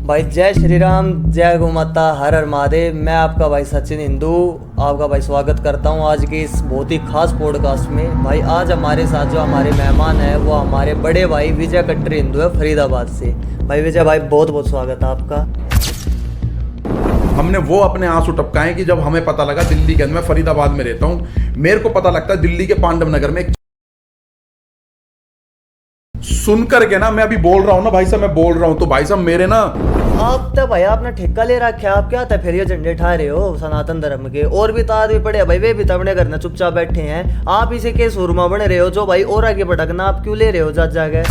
भाई जय श्री राम, जय गौ माता, हर हर महादेव। मैं आपका भाई सचिन हिंदू आपका भाई स्वागत करता हूं आज की इस बहुत ही खास पॉडकास्ट में। भाई आज हमारे साथ जो हमारे मेहमान हैं वो हमारे बड़े भाई विजय कट्टर हिंदू है फरीदाबाद से। भाई विजय भाई बहुत बहुत स्वागत है आपका। हमने वो अपने आंसू टपकाए कि जब हमें पता लगा, दिल्ली के अंदर, मैं फरीदाबाद में रहता हूँ, मेरे को पता लगता है दिल्ली के पांडव नगर में सुन करके ना, मैं अभी बोल रहा हूँ ना भाई साहब, मैं बोल रहा हूँ तो भाई साहब मेरे ना, आप तो भाई आपने ठेका ले रखा है, आप क्या था फिर ये झंडे ठा रहे हो सनातन धर्म के। और भी तो आदमी पड़े भाई, वे भी तो अपने घर में चुपचाप बैठे हैं, आप इसी के सुरमा बने रहे हो जो भाई और आगे भटकना आप क्यों ले रहे हो जा गए।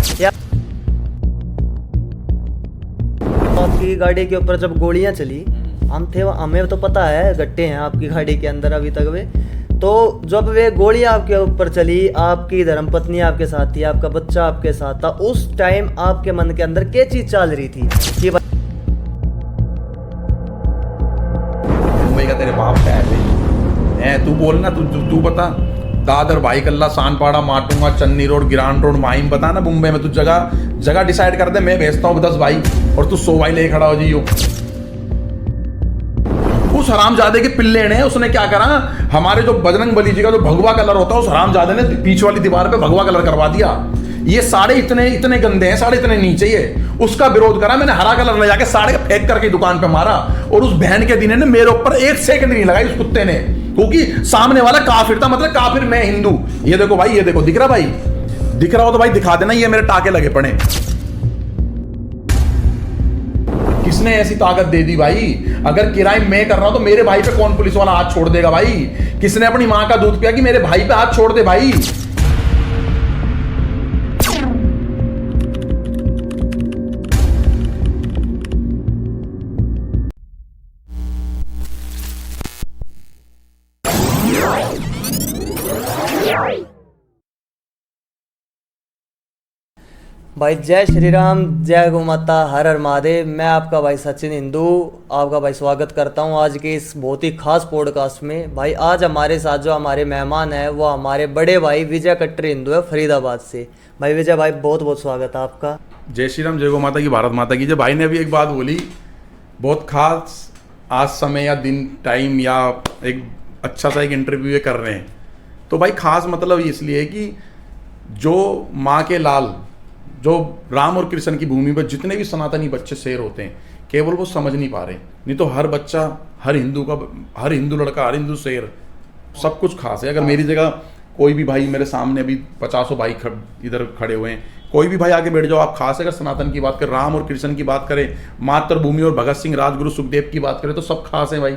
आपकी गाड़ी के ऊपर जब गोलियां चली हम थे, हमें तो पता है गट्टे हैं आपकी गाड़ी के अंदर अभी तक वे, तो जब वे गोलियां आपके ऊपर चली, आपकी धर्मपत्नी आपके साथ थी, आपका बच्चा आपके साथ था, उस टाइम आपके मन के अंदर क्या चीज चल रही थी कि मुंबई का तेरे बाप का है, तू बोल ना, तू बता, दादर, भाई कल्ला, सानपाड़ा, माटुंगा, चन्नी रोड, गिरान रोड, माहिम, बता ना मुंबई में तू जगह डिसाइड कर दे, मैं भेजता हूँ 10 भाई और तू 100 भाई ले खड़ा हो जियो। उस हरामजादे के पिल्ले ने, उसने क्या करा, हमारे जो बजरंग बली जी का जो भगवा कलर होता है, उस हरामजादे ने पीछे वाली दीवार पे भगवा कलर करवा दिया। ये साड़े इतने गंदे हैं, साड़े इतने नीचे ही है, उसका विरोध करा, मैंने हरा कलर ले जाके साड़े का फेंक करके दुकान पे मारा, और उस बहन के दिन ने मेरे ऊपर 1 सेकंड नहीं लगाई उस कुत्ते ने, क्योंकि सामने वाला काफिर था, मतलब काफिर मैं हिंदू। ये देखो भाई, ये देखो, दिख रहा भाई, दिख रहा हो तो भाई दिखा देना, ये मेरे टाके लगे पड़े। किसने ऐसी ताकत दे दी भाई? अगर किराए मैं कर रहा हूं तो मेरे भाई पे कौन पुलिस वाला हाथ छोड़ देगा भाई? किसने अपनी मां का दूध पिया कि मेरे भाई पे हाथ छोड़ दे भाई? भाई जय श्री राम, जय गौ माता, हर हर महादेव। मैं आपका भाई सचिन हिंदू आपका भाई स्वागत करता हूं आज की इस बहुत ही खास पॉडकास्ट में। भाई आज हमारे साथ जो हमारे मेहमान हैं वो हमारे बड़े भाई विजय कट्टर हिंदू है फरीदाबाद से। भाई विजय भाई बहुत बहुत स्वागत है आपका। जय श्री राम, जय गौ माता की, भारत माता की। जब भाई ने अभी एक बात बोली, बहुत खास आज समय या दिन टाइम या एक अच्छा सा एक इंटरव्यू ये कर रहे हैं, तो भाई खास मतलब इसलिए कि जो माँ के लाल, जो राम और कृष्ण की भूमि पर जितने भी सनातनी बच्चे शेर होते हैं, केवल वो समझ नहीं पा रहे, नहीं तो हर बच्चा, हर हिंदू लड़का, हर हिंदू शेर, सब कुछ खास है। अगर मेरी जगह कोई भी भाई, मेरे सामने अभी 50 भाई इधर खड़े हुए हैं, कोई भी भाई आगे बैठ जाओ, आप खास है। अगर सनातन की बात करें, राम और कृष्ण की बात करें, मातृभूमि और भगत सिंह, राजगुरु सुखदेव की बात करें, तो सब खास है भाई।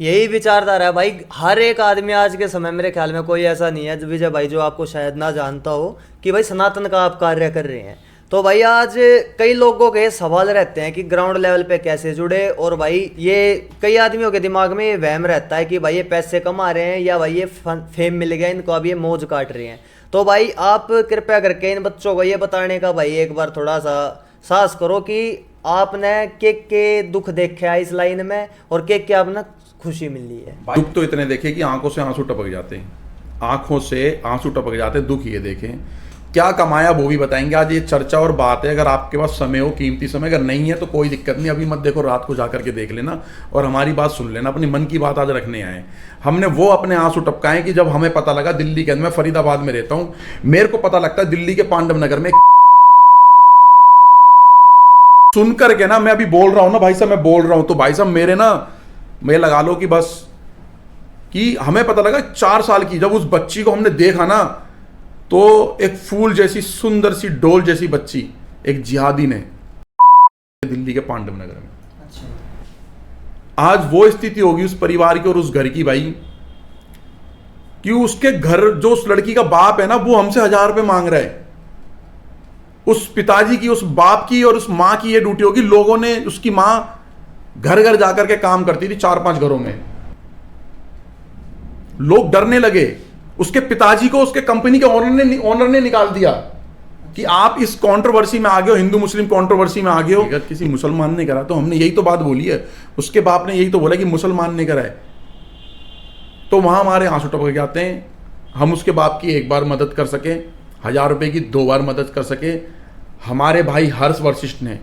यही विचारधारा है भाई, हर एक आदमी आज के समय, मेरे ख्याल में कोई ऐसा नहीं है विजय भाई जो आपको शायद ना जानता हो कि भाई सनातन का आप कार्य कर रहे हैं। तो भाई आज कई लोगों के सवाल रहते हैं कि ग्राउंड लेवल पे कैसे जुड़े, और भाई ये कई आदमियों के दिमाग में ये वहम रहता है कि भाई ये पैसे कमा रहे हैं या भाई ये फेम मिल गया इनको, अब ये मौज काट रहे हैं। तो भाई आप कृपया करके इन बच्चों को ये बताने का भाई एक बार थोड़ा सा साहस करो कि आपने के दुख देखा है इस लाइन में और के आपने खुशी मिली है। दुख तो इतने देखे कि आंखों से आंसू टपक जाते हैं, आंखों से आंसू टपक जाते हैं। दुख ये देखें, क्या कमाया वो भी बताएंगे। आज ये चर्चा और बात है, अगर आपके पास समय हो, कीमती समय, अगर नहीं है तो कोई दिक्कत नहीं, अभी मत देखो, रात को जाकर के देख लेना और हमारी बात सुन लेना। अपनी मन की बात आज रखने आए। हमने वो अपने आंसू टपकाए कि जब हमें पता लगा, दिल्ली के अंदर, मैं फरीदाबाद में रहता हूँ, मेरे को पता लगता है दिल्ली के पांडव नगर में सुन करके ना, मैं अभी बोल रहा हूँ ना भाई साहब, मैं बोल रहा हूँ तो भाई साहब मेरे ना, मैं लगा लो कि बस, कि हमें पता लगा 4 साल की, जब उस बच्ची को हमने देखा ना, तो एक फूल जैसी, सुंदर सी, डोल जैसी बच्ची एक जिहादी ने दिल्ली के पांडव नगर में। अच्छा। आज वो स्थिति होगी उस परिवार की और उस घर की भाई, कि उसके घर, जो उस लड़की का बाप है ना, वो हमसे 1000 रुपए मांग रहा है। उस पिताजी की, उस बाप की और उस मां की ये ड्यूटी होगी। लोगों ने, उसकी मां घर घर जाकर के काम करती थी, 4-5 घरों में, लोग डरने लगे। उसके पिताजी को उसके कंपनी के ओनर ने निकाल दिया कि आप इस कंट्रोवर्सी में आ गए हो, हिंदू मुस्लिम कंट्रोवर्सी में आ गए हो। अगर किसी मुसलमान ने करा तो हमने यही तो बात बोली है, उसके बाप ने यही तो बोला कि मुसलमान ने करा है, तो वहां हमारे आंसू टपक जाते हैं। हम उसके बाप की एक बार मदद कर सके, 1000 रुपए की 2 बार मदद कर सके। हमारे भाई हर्ष वशिष्ठ ने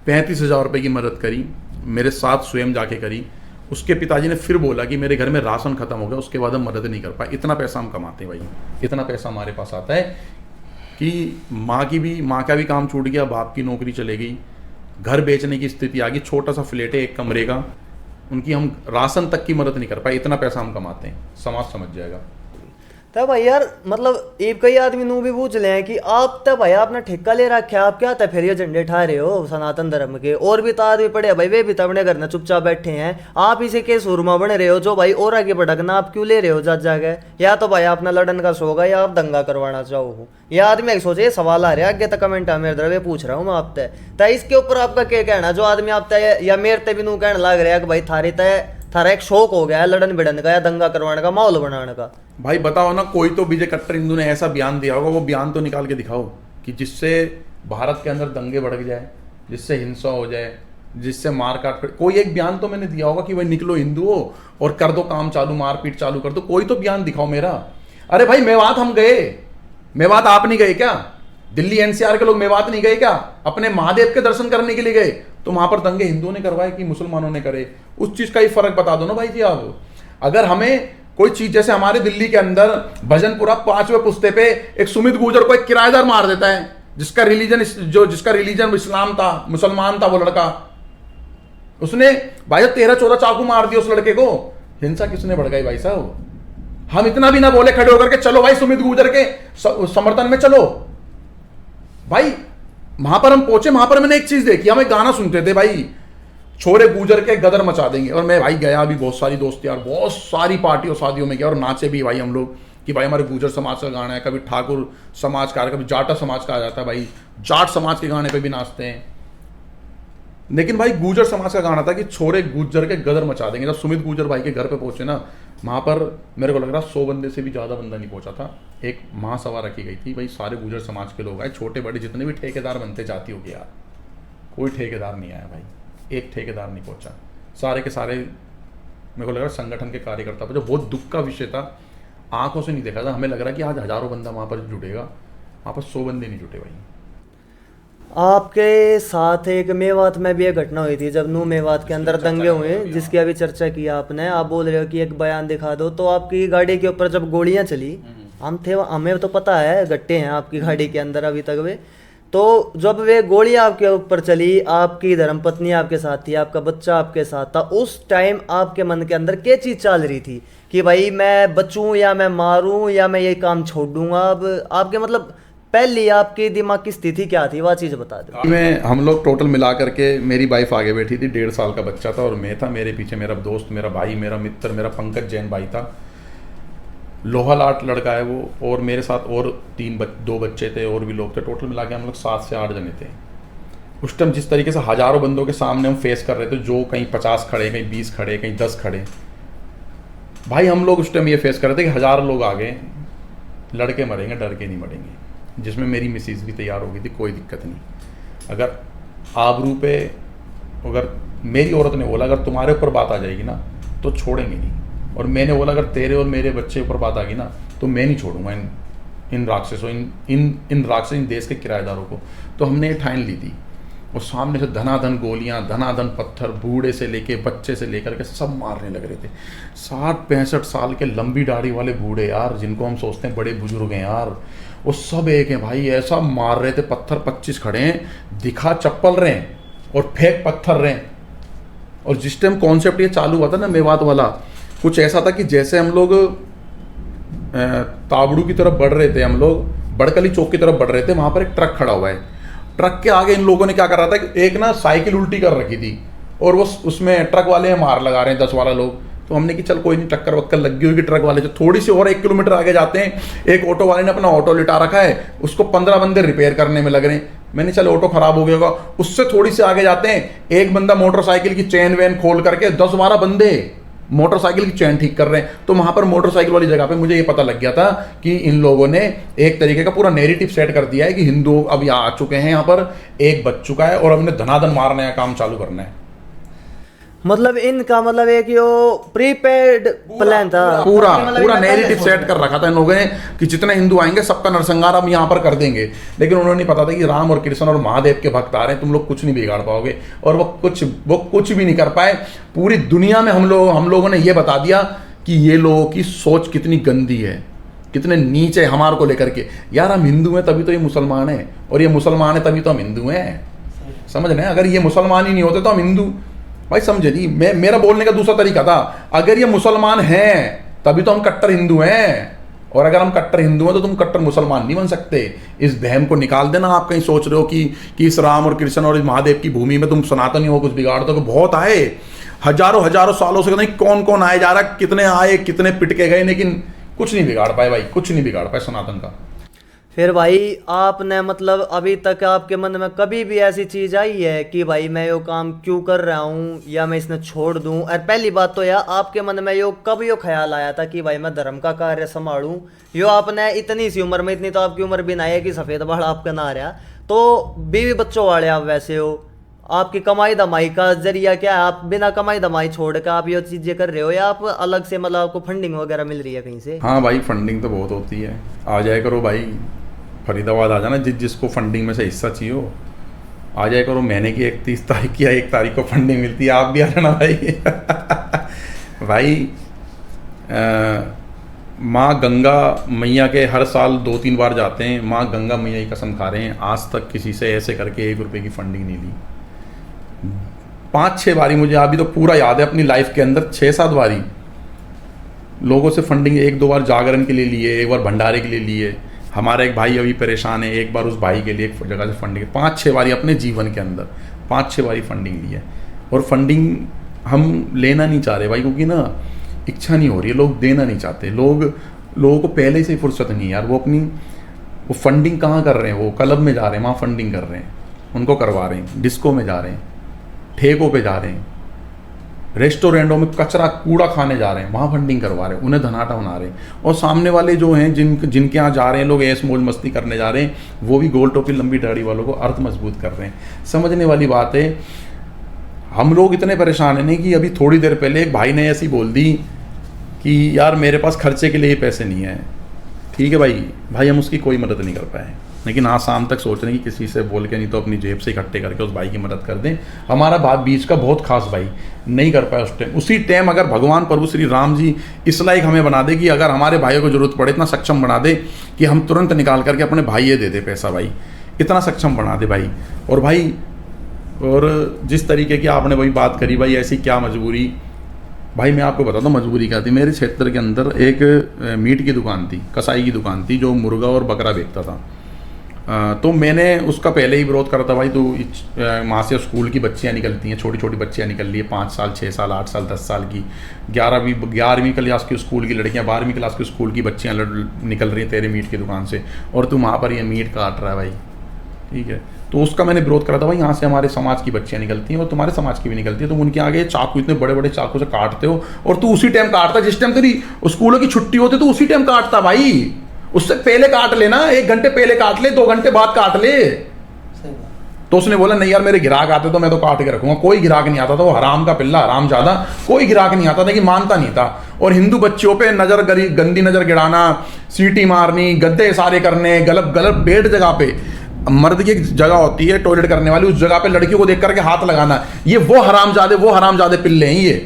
35,000 रुपये की मदद करी, मेरे साथ स्वयं जाके करी। उसके पिताजी ने फिर बोला कि मेरे घर में राशन खत्म हो गया, उसके बाद हम मदद नहीं कर पाए। इतना पैसा हम कमाते हैं भाई, इतना पैसा हमारे पास आता है कि माँ का भी काम छूट गया, बाप की नौकरी चले गई, घर बेचने की स्थिति आ गई, छोटा सा फ्लैट है 1 कमरे का, उनकी हम राशन तक की मदद नहीं कर पाए। इतना पैसा हम कमाते हैं, समाज समझ जाएगा। तब भाई यार मतलब एक कई आदमी नू भी पूछ ले हैं कि आप तब भाई अपना ठेका ले रखा है, आप क्या था फिर ये झंडे ठा रहे हो सनातन धर्म के, और भी तो आदमी पड़े हैं भाई, वे भी तो अपने घर में चुपचाप बैठे हैं, आप इसे के सुरमा बन रहे हो जो भाई और आगे भड़कना आप क्यों ले रहे हो जा जाके? या तो भाई अपना लड़न का शौक है या आप दंगा करवाना चाहो हो। ये आदमी सोचे ये सवाल आ रहा है आगे तक कमेंट है मेरे तरफ, पूछ रहा हूँ मैं आप तय इसके ऊपर आपका क्या कहना? जो आदमी आप तय या मेरे तय भी नू कहने लग रहा है कि भाई थारा एक शौक हो गया है लड़न भिड़न का या दंगा करवाने का, माहौल बनाने का। भाई बताओ ना, कोई तो बीजे कट्टर हिंदू ने ऐसा बयान दिया होगा, वो बयान तो निकाल के दिखाओ कि जिससे भारत के अंदर दंगे भड़क जाए, जिससे हिंसा हो जाए, जिससे मार काट। कोई एक बयान तो मैंने दिया होगा कि भाई निकलो हिंदुओं और कर दो काम चालू, मारपीट चालू कर दो, कोई तो बयान दिखाओ मेरा। अरे भाई मेवात हम गए, मेवात आप नहीं गए क्या? दिल्ली एनसीआर के लोग मेवात नहीं गए क्या? अपने महादेव के दर्शन करने के लिए गए, तो वहां पर दंगे हिंदुओं ने करवाए कि मुसलमानों ने करे? उस चीज का ही फर्क बता दो ना भाई जी आप। अगर हमें कोई चीज, जैसे हमारे दिल्ली के अंदर भजनपुरा 5वें पुस्ते पे एक सुमित गुर्जर को एक किराएदार मार देता है, जिसका रिलीजन इस्लाम था, मुसलमान था वो लड़का, उसने भाई 13-14 चाकू मार दिया उस लड़के को। हिंसा किसने भड़काई भाई साहब? हम इतना भी ना बोले खड़े होकर के चलो भाई सुमित गुर्जर के समर्थन में चलो भाई। वहां पर हम पहुंचे, वहां पर मैंने एक चीज देखी, हम एक गाना सुनते थे भाई, छोरे गुजर के गदर मचा देंगे, और मैं भाई गया भी, बहुत सारी दोस्त यार, बहुत सारी पार्टियों शादियों में गया और नाचे भी भाई हम लोग कि भाई हमारे गुजर समाज का गाना है, कभी ठाकुर समाज का, कभी जाटा समाज का आ जाता है भाई, जाट समाज के गाने पे भी नाचते हैं। लेकिन भाई गुजर समाज का गाना था कि छोरे गुजर के गदर मचा देंगे। जब सुमित गुजर भाई के घर पे पहुंचे ना, वहां पर मेरे को लग रहा 100 बंदे से भी ज्यादा बंदा नहीं पहुंचा था। एक महासभा रखी गई थी भाई, सारे गुजर समाज के लोग आए, छोटे बड़े जितने भी ठेकेदार बनते जाती हो गया, कोई ठेकेदार नहीं आया भाई, एक ठेकेदार नहीं पहुंचा, सारे के सारे मेरे को लग रहा संगठन के कार्यकर्ता। जो बहुत दुख का विषय था, आंखों से नहीं देखा था, हमें लग रहा कि आज हजारों बंदा वहां पर जुटेगा, वहां पर 100 बंदे नहीं जुटे भाई। आपके साथ एक मेवात में भी एक घटना हुई थी, जब नू मेवात के अंदर दंगे हुए, जिसकी अभी चर्चा की आपने, आप बोल रहे हो कि एक बयान दिखा दो। तो आपकी गाड़ी के ऊपर जब गोलियां चली, हम थे, हमें तो पता है गट्टे हैं आपकी गाड़ी के अंदर अभी तक वे, तो जब वे गोली आपके ऊपर चली, आपकी धर्मपत्नी आपके साथ थी, आपका बच्चा आपके साथ था, उस टाइम आपके मन के अंदर क्या चीज़ चल रही थी कि भाई मैं बचूं या मैं मारूं या मैं ये काम छोड़ दूंगा? अब आपके मतलब पहली आपकी दिमाग की स्थिति क्या थी, वह चीज़ बता दो। मैं हम लोग टोटल मिला करके, मेरी वाइफ आगे बैठी थी, 1.5 साल का बच्चा था और मैं था, मेरे पीछे मेरा दोस्त, मेरा भाई, मेरा मित्र, मेरा पंकज जैन भाई था, लोहालाट लड़का है वो, और मेरे साथ और 2 बच्चे थे, और भी लोग थे, टोटल मिला के हम लोग 7 से 8 जने थे। उस टाइम जिस तरीके से हजारों बंदों के सामने हम फेस कर रहे थे, जो कहीं 50 खड़े, कहीं 20 खड़े, कहीं 10 खड़े, भाई हम लोग उस टाइम ये फेस कर रहे थे कि 1000 लोग आ गए, लड़के मरेंगे, डर के नहीं मरेंगे। जिसमें मेरी मिसेज भी तैयार हो गई थी, कोई दिक्कत नहीं। अगर आबरू पे, अगर मेरी औरत ने बोला अगर तुम्हारे ऊपर बात आ जाएगी ना तो छोड़ेंगे नहीं, और मैंने बोला अगर तेरे और मेरे बच्चे ऊपर बात आ गई ना तो मैं नहीं छोड़ूंगा इन राक्षसों, इन राक्षस, इन देश के किराएदारों को। तो हमने ये ठान ली थी, और सामने से धनाधन गोलियां, धनाधन पत्थर, बूढ़े से लेके बच्चे से लेकर के सब मारने लग रहे थे। 60-65 साल के लंबी दाढ़ी वाले बूढ़े यार, जिनको हम सोचते हैं बड़े बुजुर्ग हैं यार, वो सब एक हैं भाई, ऐसा मार रहे थे। पत्थर 25 खड़े हैं, दिखा चप्पल रहे हैं और फेंक पत्थर रहे हैं। और जिस टाइम कॉन्सेप्ट ये चालू हुआ था ना मेवात वाला, कुछ ऐसा था कि जैसे हम लोग ताबड़ू की तरफ बढ़ रहे थे, हम लोग बड़कली चौक की तरफ बढ़ रहे थे, वहां पर एक ट्रक खड़ा हुआ है। ट्रक के आगे इन लोगों ने क्या कर रहा था कि एक ना साइकिल उल्टी कर रखी थी, और वो उसमें ट्रक वाले मार लगा रहे हैं 10-12 लोग। तो हमने कि चल कोई नहीं, टक्कर वक्कर लगी होगी ट्रक वाले से। थोड़ी सी और 1 किलोमीटर आगे जाते हैं, एक ऑटो वाले ने अपना ऑटो लिटा रखा है, उसको 15 बंदे रिपेयर करने में लग रहे हैं। मैंने चल ऑटो खराब हो गया होगा। उससे थोड़ी सी आगे जाते हैं, एक बंदा मोटरसाइकिल की चेन वेन खोल करके 10-12 बंदे मोटरसाइकिल की चैन ठीक कर रहे हैं। तो वहां पर मोटरसाइकिल वाली जगह पे मुझे ये पता लग गया था कि इन लोगों ने एक तरीके का पूरा नैरेटिव सेट कर दिया है कि हिंदू अब यहाँ आ चुके हैं, यहाँ पर एक बच चुका है और अब इन्हें धनाधन मारने का काम चालू करना है। मतलब इनका मतलब एक यो प्रीपेड प्लान था। पूरा मतलब पूरा इनका नैरेटिव पहले सेट कर रखा था इन लोगों ने कि जितने हिंदू आएंगे सबका नरसंहार हम यहाँ पर कर देंगे। लेकिन उन्होंने नहीं पता था कि राम और कृष्ण और महादेव के भक्त आ रहे हैं, तुम लोग कुछ नहीं बिगाड़ पाओगे। और वो कुछ भी नहीं कर पाए। पूरी दुनिया में हम लोगों ने ये बता दिया कि ये लोगों की सोच कितनी गंदी है, कितने नीचे हमारे को लेकर के। यार हम हिंदू हैं तभी तो ये मुसलमान है, और ये मुसलमान है तभी तो हम हिंदू हैं। समझ रहे हैं? अगर ये मुसलमान ही नहीं होते तो हम हिंदू, भाई समझे जी। मेरा बोलने का दूसरा तरीका था, अगर ये मुसलमान हैं तभी तो हम कट्टर हिंदू हैं, और अगर हम कट्टर हिंदू हैं तो तुम कट्टर मुसलमान नहीं बन सकते। इस वहम को निकाल देना। आप कहीं सोच रहे हो कि इस राम और कृष्ण और इस महादेव की भूमि में तुम सनातनी हो कुछ बिगाड़ दो। बहुत आए, हजारों सालों से नहीं कौन कौन आए जा रहा, कितने आए कितने पिटके गए, लेकिन कुछ नहीं बिगाड़ पाए भाई, कुछ नहीं बिगाड़ पाए सनातन का। फिर भाई आपने मतलब अभी तक आपके मन में कभी भी ऐसी चीज आई है कि भाई मैं यो काम क्यों कर रहा हूँ या मैं इसने छोड़ दूं? और पहली बात तो यार आपके मन में यो कब यो ख्याल आया था कि भाई मैं धर्म का कार्य संभालूं? यो आपने इतनी सी उम्र में, इतनी तो आपकी उम्र भी नहीं है कि सफेद बाल आपका ना रहा, तो बीवी बच्चों वाले आप वैसे हो, आपकी कमाई दमाई का जरिया क्या है? आप बिना कमाई दमाई छोड़ कर आप ये चीजें कर रहे हो, या आप अलग से मतलब आपको फंडिंग वगैरह मिल रही है कहीं से? हाँ भाई, फंडिंग तो बहुत होती है। आ जाए करो भाई, फरीदाबाद आ जाना, जिसको फंडिंग में से हिस्सा चाहिए हो आ जाए करो। महीने की 31 तारीख की या 1 तारीख को फंडिंग मिलती है, आप भी आ जाना भाई। भाई माँ गंगा मैया के हर साल 2-3 बार जाते हैं। माँ गंगा मैया की कसम खा रहे हैं, आज तक किसी से ऐसे करके 1 रुपये की फंडिंग नहीं ली। 5-6 बारी मुझे अभी तो पूरा याद है अपनी लाइफ के अंदर, 6-7 बारी लोगों से फंडिंग, 1-2 बार जागरण के लिए लिए, 1 बार भंडारे के लिए लिए। हमारा एक भाई अभी परेशान है, 1 बार उस भाई के लिए एक जगह से फंडिंग, 5-6 बारी अपने जीवन के अंदर 5-6 बारी फंडिंग ली है। और फंडिंग हम लेना नहीं चाह रहे भाई, क्योंकि ना इच्छा नहीं हो रही है, लोग देना नहीं चाहते। लोगों को पहले से ही फुर्सत नहीं है यार। वो फंडिंग कहाँ कर रहे हैं? वो क्लब में जा रहे हैं, वहाँ फंडिंग कर रहे हैं, उनको करवा रहे हैं। डिस्को में जा रहे हैं, ठेकों पे जा रहे हैं, रेस्टोरेंटों में कचरा कूड़ा खाने जा रहे हैं, वहाँ फंडिंग करवा रहे हैं, उन्हें धनाटा बना रहे हैं। और सामने वाले जो हैं जिनके यहाँ जा रहे हैं लोग, ऐश मौज मस्ती करने जा रहे हैं, वो भी गोल टोपी लंबी दाढ़ी वालों को अर्थ मजबूत कर रहे हैं। समझने वाली बात है। हम लोग इतने परेशान हैं नहीं कि अभी थोड़ी देर पहले एक भाई ने ऐसी बोल दी कि यार मेरे पास खर्चे के लिए ही पैसे नहीं है। ठीक है भाई हम उसकी कोई मदद नहीं कर पाए, लेकिन आज शाम तक सोच रहे हैं कि किसी से बोल के नहीं तो अपनी जेब से इकट्ठे करके उस भाई की मदद कर दें। हमारा बीच का बहुत खास भाई नहीं कर पाया उसी टाइम। अगर भगवान प्रभु श्री राम जी इस लायक हमें बना दे कि अगर हमारे भाइयों को जरूरत पड़े, इतना सक्षम बना दे कि हम तुरंत निकाल करके अपने भाई ये दे दे पैसा, भाई इतना सक्षम बना दे भाई। और जिस तरीके की आपने वही बात करी भाई, ऐसी क्या मजबूरी भाई, मैं आपको बताता हूँ मजबूरी क्या थी। मेरे क्षेत्र के अंदर एक मीट की दुकान थी, कसाई की दुकान थी, जो मुर्गा और बकरा बेचता था। तो मैंने उसका पहले ही विरोध करा था भाई, तो वहाँ से स्कूल की बच्चियाँ निकलती हैं, छोटी छोटी बच्चियाँ निकल रही है, 5 साल 6 साल 8 साल 10 साल की, 11वीं क्लास की स्कूल की लड़कियाँ, 12वीं क्लास की स्कूल की बच्चियाँ निकल रही हैं तेरे मीट की दुकान से, और तू वहाँ पर ये मीट काट रहा है भाई। ठीक है, तो उसका मैंने विरोध करा था भाई, यहाँ से हमारे समाज की बच्चियाँ निकलती हैं और तुम्हारे समाज की भी निकलती है, तुम उनके आगे चाकू, इतने बड़े बड़े चाकू से काटते हो, और तू उसी टाइम काटता जिस टाइम तेरी स्कूलों की छुट्टी होती तो उसी टाइम काटता भाई। उससे पहले काट लेना, 1 घंटे पहले काट ले, 2 घंटे बाद काट ले। तो उसने बोला नहीं यार मेरे ग्राहक आते तो मैं तो काट के रखूंगा। कोई ग्राहक नहीं आता था, वो हराम का पिल्ला, हराम ज्यादा, कोई ग्राहक नहीं आता था कि मानता नहीं था। और हिंदू बच्चियों पे गंदी नजर गिराना, सीटी मारनी, गद्दे सारे करने, गलत बेड जगह पे, मर्द की एक जगह होती है टॉयलेट करने वाली, उस जगह पे लड़कियों को देख करके हाथ लगाना, ये वो हरामजादे पिल्ले हैं।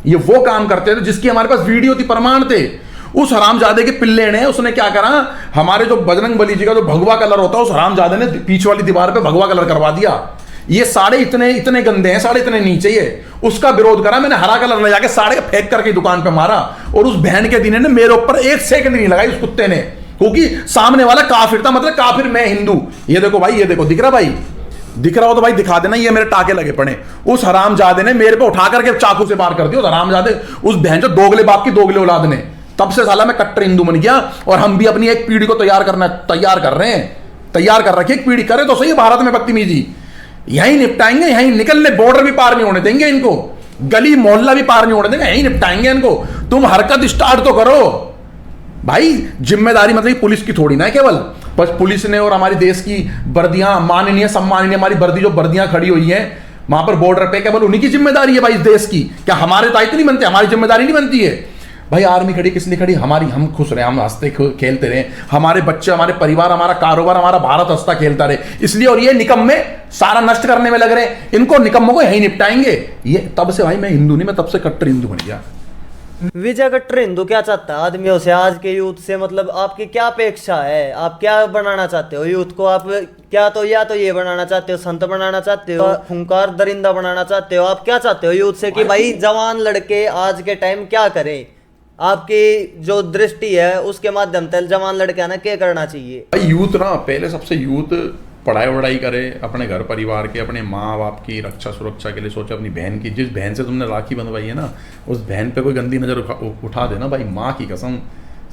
ये वो काम करते थे जिसकी हमारे पास वीडियो थी, प्रमाण थे। उस हरामजादे के पिल्ले ने, उसने क्या करा, हमारे जो बजरंग बली जी का जो भगवा कलर होता है, उस हरामजादे ने पीछे वाली दीवार पे भगवा कलर करवा दिया। ये साढ़े इतने गंदे हैं, साढ़े इतने नीचे ये। उसका विरोध करा मैंने, हरा कलर ले जाके साढ़े फेंक करके दुकान पे मारा, और उस बहन के दिन ने मेरे ऊपर 1 सेकंड नहीं लगाई उस कुत्ते ने, क्योंकि सामने वाला काफिर था, मतलब काफिर मैं हिंदू। ये देखो भाई, ये देखो, दिख रहा भाई, दिख रहा हो तो भाई दिखा देना, ये मेरे टाके लगे पड़े। उस हरामजादे ने मेरे पे उठा करके चाकू से मार कर दिया, उस हरामजादे, उस बहन जो दोगले बाप की दोगले औलाद ने। तब से साला मैं कट्टर हिंदू बन गया, और हम भी अपनी एक पीढ़ी को तैयार कर रहे हैं, तैयार कर रखी एक पीढ़ी। करे तो सही भारत में बदतमीजी, यहीं निपटाएंगे, यहीं निकलने, बॉर्डर भी पार नहीं होने देंगे इनको, गली मोहल्ला भी पार नहीं होने देंगे, यहीं निपटाएंगे इनको। तुम हरकत स्टार्ट तो करो भाई। जिम्मेदारी मतलब पुलिस की थोड़ी ना है केवल, बस पुलिस ने और हमारी देश की वर्दियां, माननीय सम्माननीय हमारी वर्दी जो वर्दियां खड़ी हुई हैं, वहां पर बॉर्डर पे केवल उन्हीं की जिम्मेदारी है भाई इस देश की, क्या हमारे दायित्व नहीं बनते, हमारी जिम्मेदारी नहीं बनती है? भाई आर्मी खड़ी किस लिए खड़ी? हमारी, हम खुश रहे, हम हंसते खेलते रहे, हमारे बच्चे, हमारे परिवार, हमारा कारोबार, हमारा भारत हंसता खेलता रहे, इसलिए। और ये निकम्मे सारा नष्ट करने में लग रहे हैं, इनको निकम्मों को यही निपटाएंगे ये। तब से भाई मैं हिंदू नहीं, मैं तब से कट्टर हिंदू बन गया। विजय कट्टर हिंदू क्या चाहता है आदमियों से, आज के यूथ से? मतलब आपकी क्या अपेक्षा है? आप क्या बनाना चाहते हो यूथ को? आप क्या तो या तो ये बनाना चाहते हो, संत बनाना चाहते हो, खूंखार दरिंदा बनाना चाहते हो? आप क्या चाहते हो यूथ से कि भाई जवान लड़के आज के टाइम क्या करें? आपकी जो दृष्टि है उसके माध्यम से जवान लड़के ना क्या करना चाहिए? भाई यूथ ना, पहले सबसे यूथ पढ़ाई वढ़ाई करे, अपने घर परिवार के, अपने माँ बाप की रक्षा सुरक्षा के लिए सोचे, अपनी बहन की, जिस बहन से तुमने राखी बंधवाई है ना, उस बहन पे कोई गंदी नज़र उठा देना भाई, माँ की कसम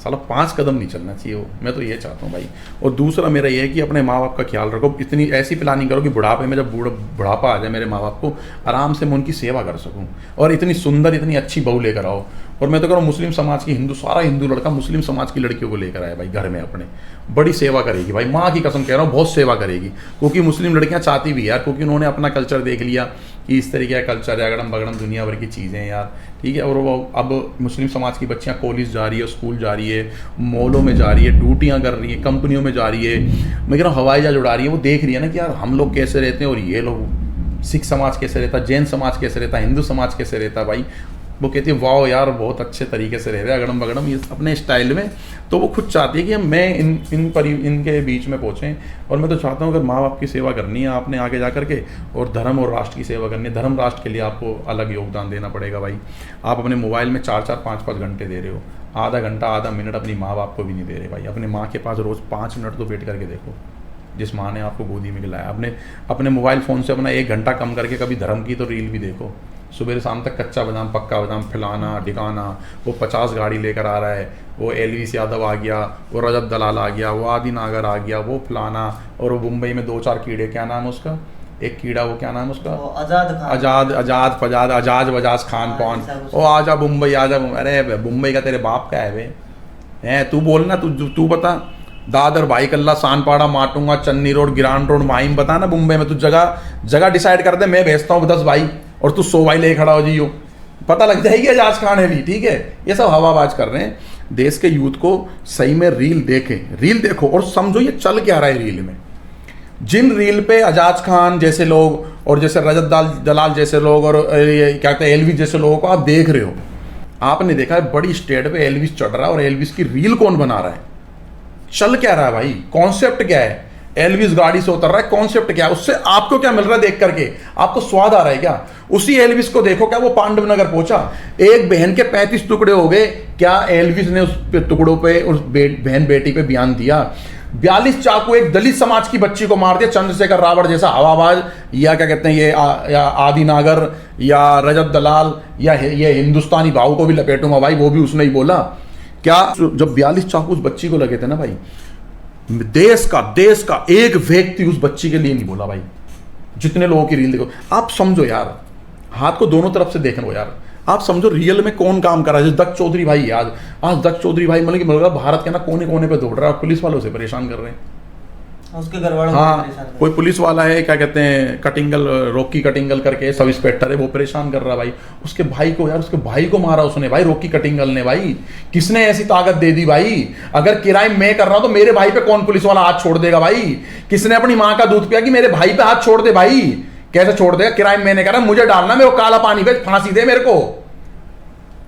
साला 5 कदम नहीं चलना चाहिए वो। मैं तो ये चाहता हूँ भाई। और दूसरा मेरा ये है कि अपने माँ बाप का ख्याल रखो, इतनी ऐसी प्लानिंग करो कि बुढ़ापे में, जब बुढ़ापा आ जाए मेरे माँ बाप को, आराम से मैं उनकी सेवा कर सकूँ, और इतनी सुंदर, इतनी अच्छी बहू लेकर आओ। और मैं तो कह रहा हूँ मुस्लिम समाज की, सारा हिंदू लड़का मुस्लिम समाज की लड़कियों को लेकर आए भाई घर में अपने, बड़ी सेवा करेगी भाई, माँ की कसम कह रहा हूँ, बहुत सेवा करेगी। क्योंकि मुस्लिम लड़कियाँ चाहती भी यार, क्योंकि उन्होंने अपना कल्चर देख लिया कि इस तरीके का कल्चर है, अगड़म बगड़म दुनिया भर की चीज़ें हैं यार, ठीक है। और वो अब मुस्लिम समाज की बच्चियाँ कॉलेज जा रही है, स्कूल जा रही है, मॉलों में जा रही है, ड्यूटियाँ कर रही है, कंपनियों में जा रही है, मैं कह रहा हूँ हवाई जहाज उड़ा रही है। वो देख रही है ना कि यार हम लोग कैसे रहते हैं, और ये लोग, सिख समाज कैसे रहता, जैन समाज कैसे रहता, हिंदू समाज कैसे रहता भाई। वो कहती है वाह यार बहुत अच्छे तरीके से रह रहे हैं, अगड़म बगड़म ये अपने स्टाइल में। तो वो खुद चाहती है कि मैं इनके बीच में पहुँचें। और मैं तो चाहता हूँ अगर माँ बाप की सेवा करनी है आपने आगे जा करके, और धर्म और राष्ट्र की सेवा करनी है, धर्म राष्ट्र के लिए आपको अलग योगदान देना पड़ेगा भाई। आप अपने मोबाइल में 4-4, 5-5 घंटे दे रहे हो, आधा घंटा, आधा मिनट अपनी माँ बाप को भी नहीं दे रहे भाई। अपने माँ के पास रोज़ 5 मिनट तो बैठ करके देखो, जिस माँ ने आपको गोदी में खिलाया। अपने मोबाइल फ़ोन से अपना 1 घंटा कम करके कभी धर्म की तो रील भी देखो। सुबह से शाम तक कच्चा बादाम पक्का बादाम फैलाना ढिकाना, वो 50 गाड़ी लेकर आ रहा है, वो एलवीस यादव आ गया, वो रजत दलाल आ गया, वो आदि नागर आ गया, वो फलाना, और वो मुंबई में 2-4 कीड़े, क्या नाम है उसका, एक कीड़ा, वो क्या नाम है उसका, आजाद वजाज खान कौन, वो आजा मुंबई, आजा। अरे मुंबई का तेरे बाप का है वे, हैं तू बोलना, तू बता। दादर, भाई कल्ला, सानपाड़ा, माटुंगा, चन्नी रोड, गिरान रोड, माहिम, बता ना मुंबई में। तू जगह डिसाइड कर दे, मैं भेजता हूँ 10 भाई, और तू 100 भाई ले खड़ा हो जियो, पता लग जाएगी आजाज खान है भी, ठीक है। ये सब हवाबाज कर रहे हैं। देश के यूथ को सही में रील देखो और समझो ये चल क्या रहा है रील में। जिन रील पे आजाज खान जैसे लोग, और जैसे रजत दलाल जैसे लोग, और ये क्या कहते हैं एलविस जैसे लोगों को आप देख रहे हो, आपने देखा है बड़ी स्टेट पे एलविस चढ़ रहा है, और एलविस की रील कौन बना रहा है? चल क्या रहा है भाई? कॉन्सेप्ट क्या है? एलविस गाड़ी से उतर रहा है, कॉन्सेप्ट क्या है? उससे आपको क्या मिल रहा है देख करके? आपको स्वाद आ रहा है क्या? उसी एलविस को देखो, क्या वो पांडव नगर पहुंचा? एक बहन के 35 टुकड़े हो गए, क्या एलविस ने उस टुकड़ों पे, उस बहन बेटी पे बयान दिया? 42 चाकू एक दलित समाज की बच्ची को मार दिया, चंद्रशेखर रावण जैसा हवाबाज, या क्या कहते हैं ये या आदि नागर, या रजत दलाल, या ये हिंदुस्तानी भाव को भी लपेटूंगा भाई, वो भी उसने ही बोला। क्या जब 42 चाकू उस बच्ची को लगे थे ना भाई, देश का एक व्यक्ति उस बच्ची के लिए नहीं बोला भाई। जितने लोगों की रील देखो, आप समझो यार, हाथ को दोनों तरफ से देखना यार, आप समझो रियल में कौन काम कर रहा है। जैसे दत्त चौधरी भाई, आज दत्त चौधरी भाई मतलब कि भारत के ना कोने कोने पे दौड़ रहा है, पुलिस वालों से परेशान कर रहे हैं, उसके घर वालों हाँ। कोई पुलिस वाला है, क्या कहते हैं कटिंगल, रॉकी कटिंगल करके सब इंस्पेक्टर है, वो परेशान कर रहा भाई उसके भाई को। यार उसके भाई को मारा उसने भाई, रॉकी कटिंगल ने भाई। किसने ऐसी ताकत दे दी भाई? अगर क्राइम मैं कर रहा हूं तो मेरे भाई पे कौन पुलिस वाला हाथ छोड़ देगा भाई? किसने अपनी माँ का दूध पिया कि मेरे भाई पे हाथ छोड़ दे भाई? कैसे छोड़ देगा? क्राइम मैंने करा, मुझे डालना, मेरे को काला पानी पे फांसी दे मेरे को,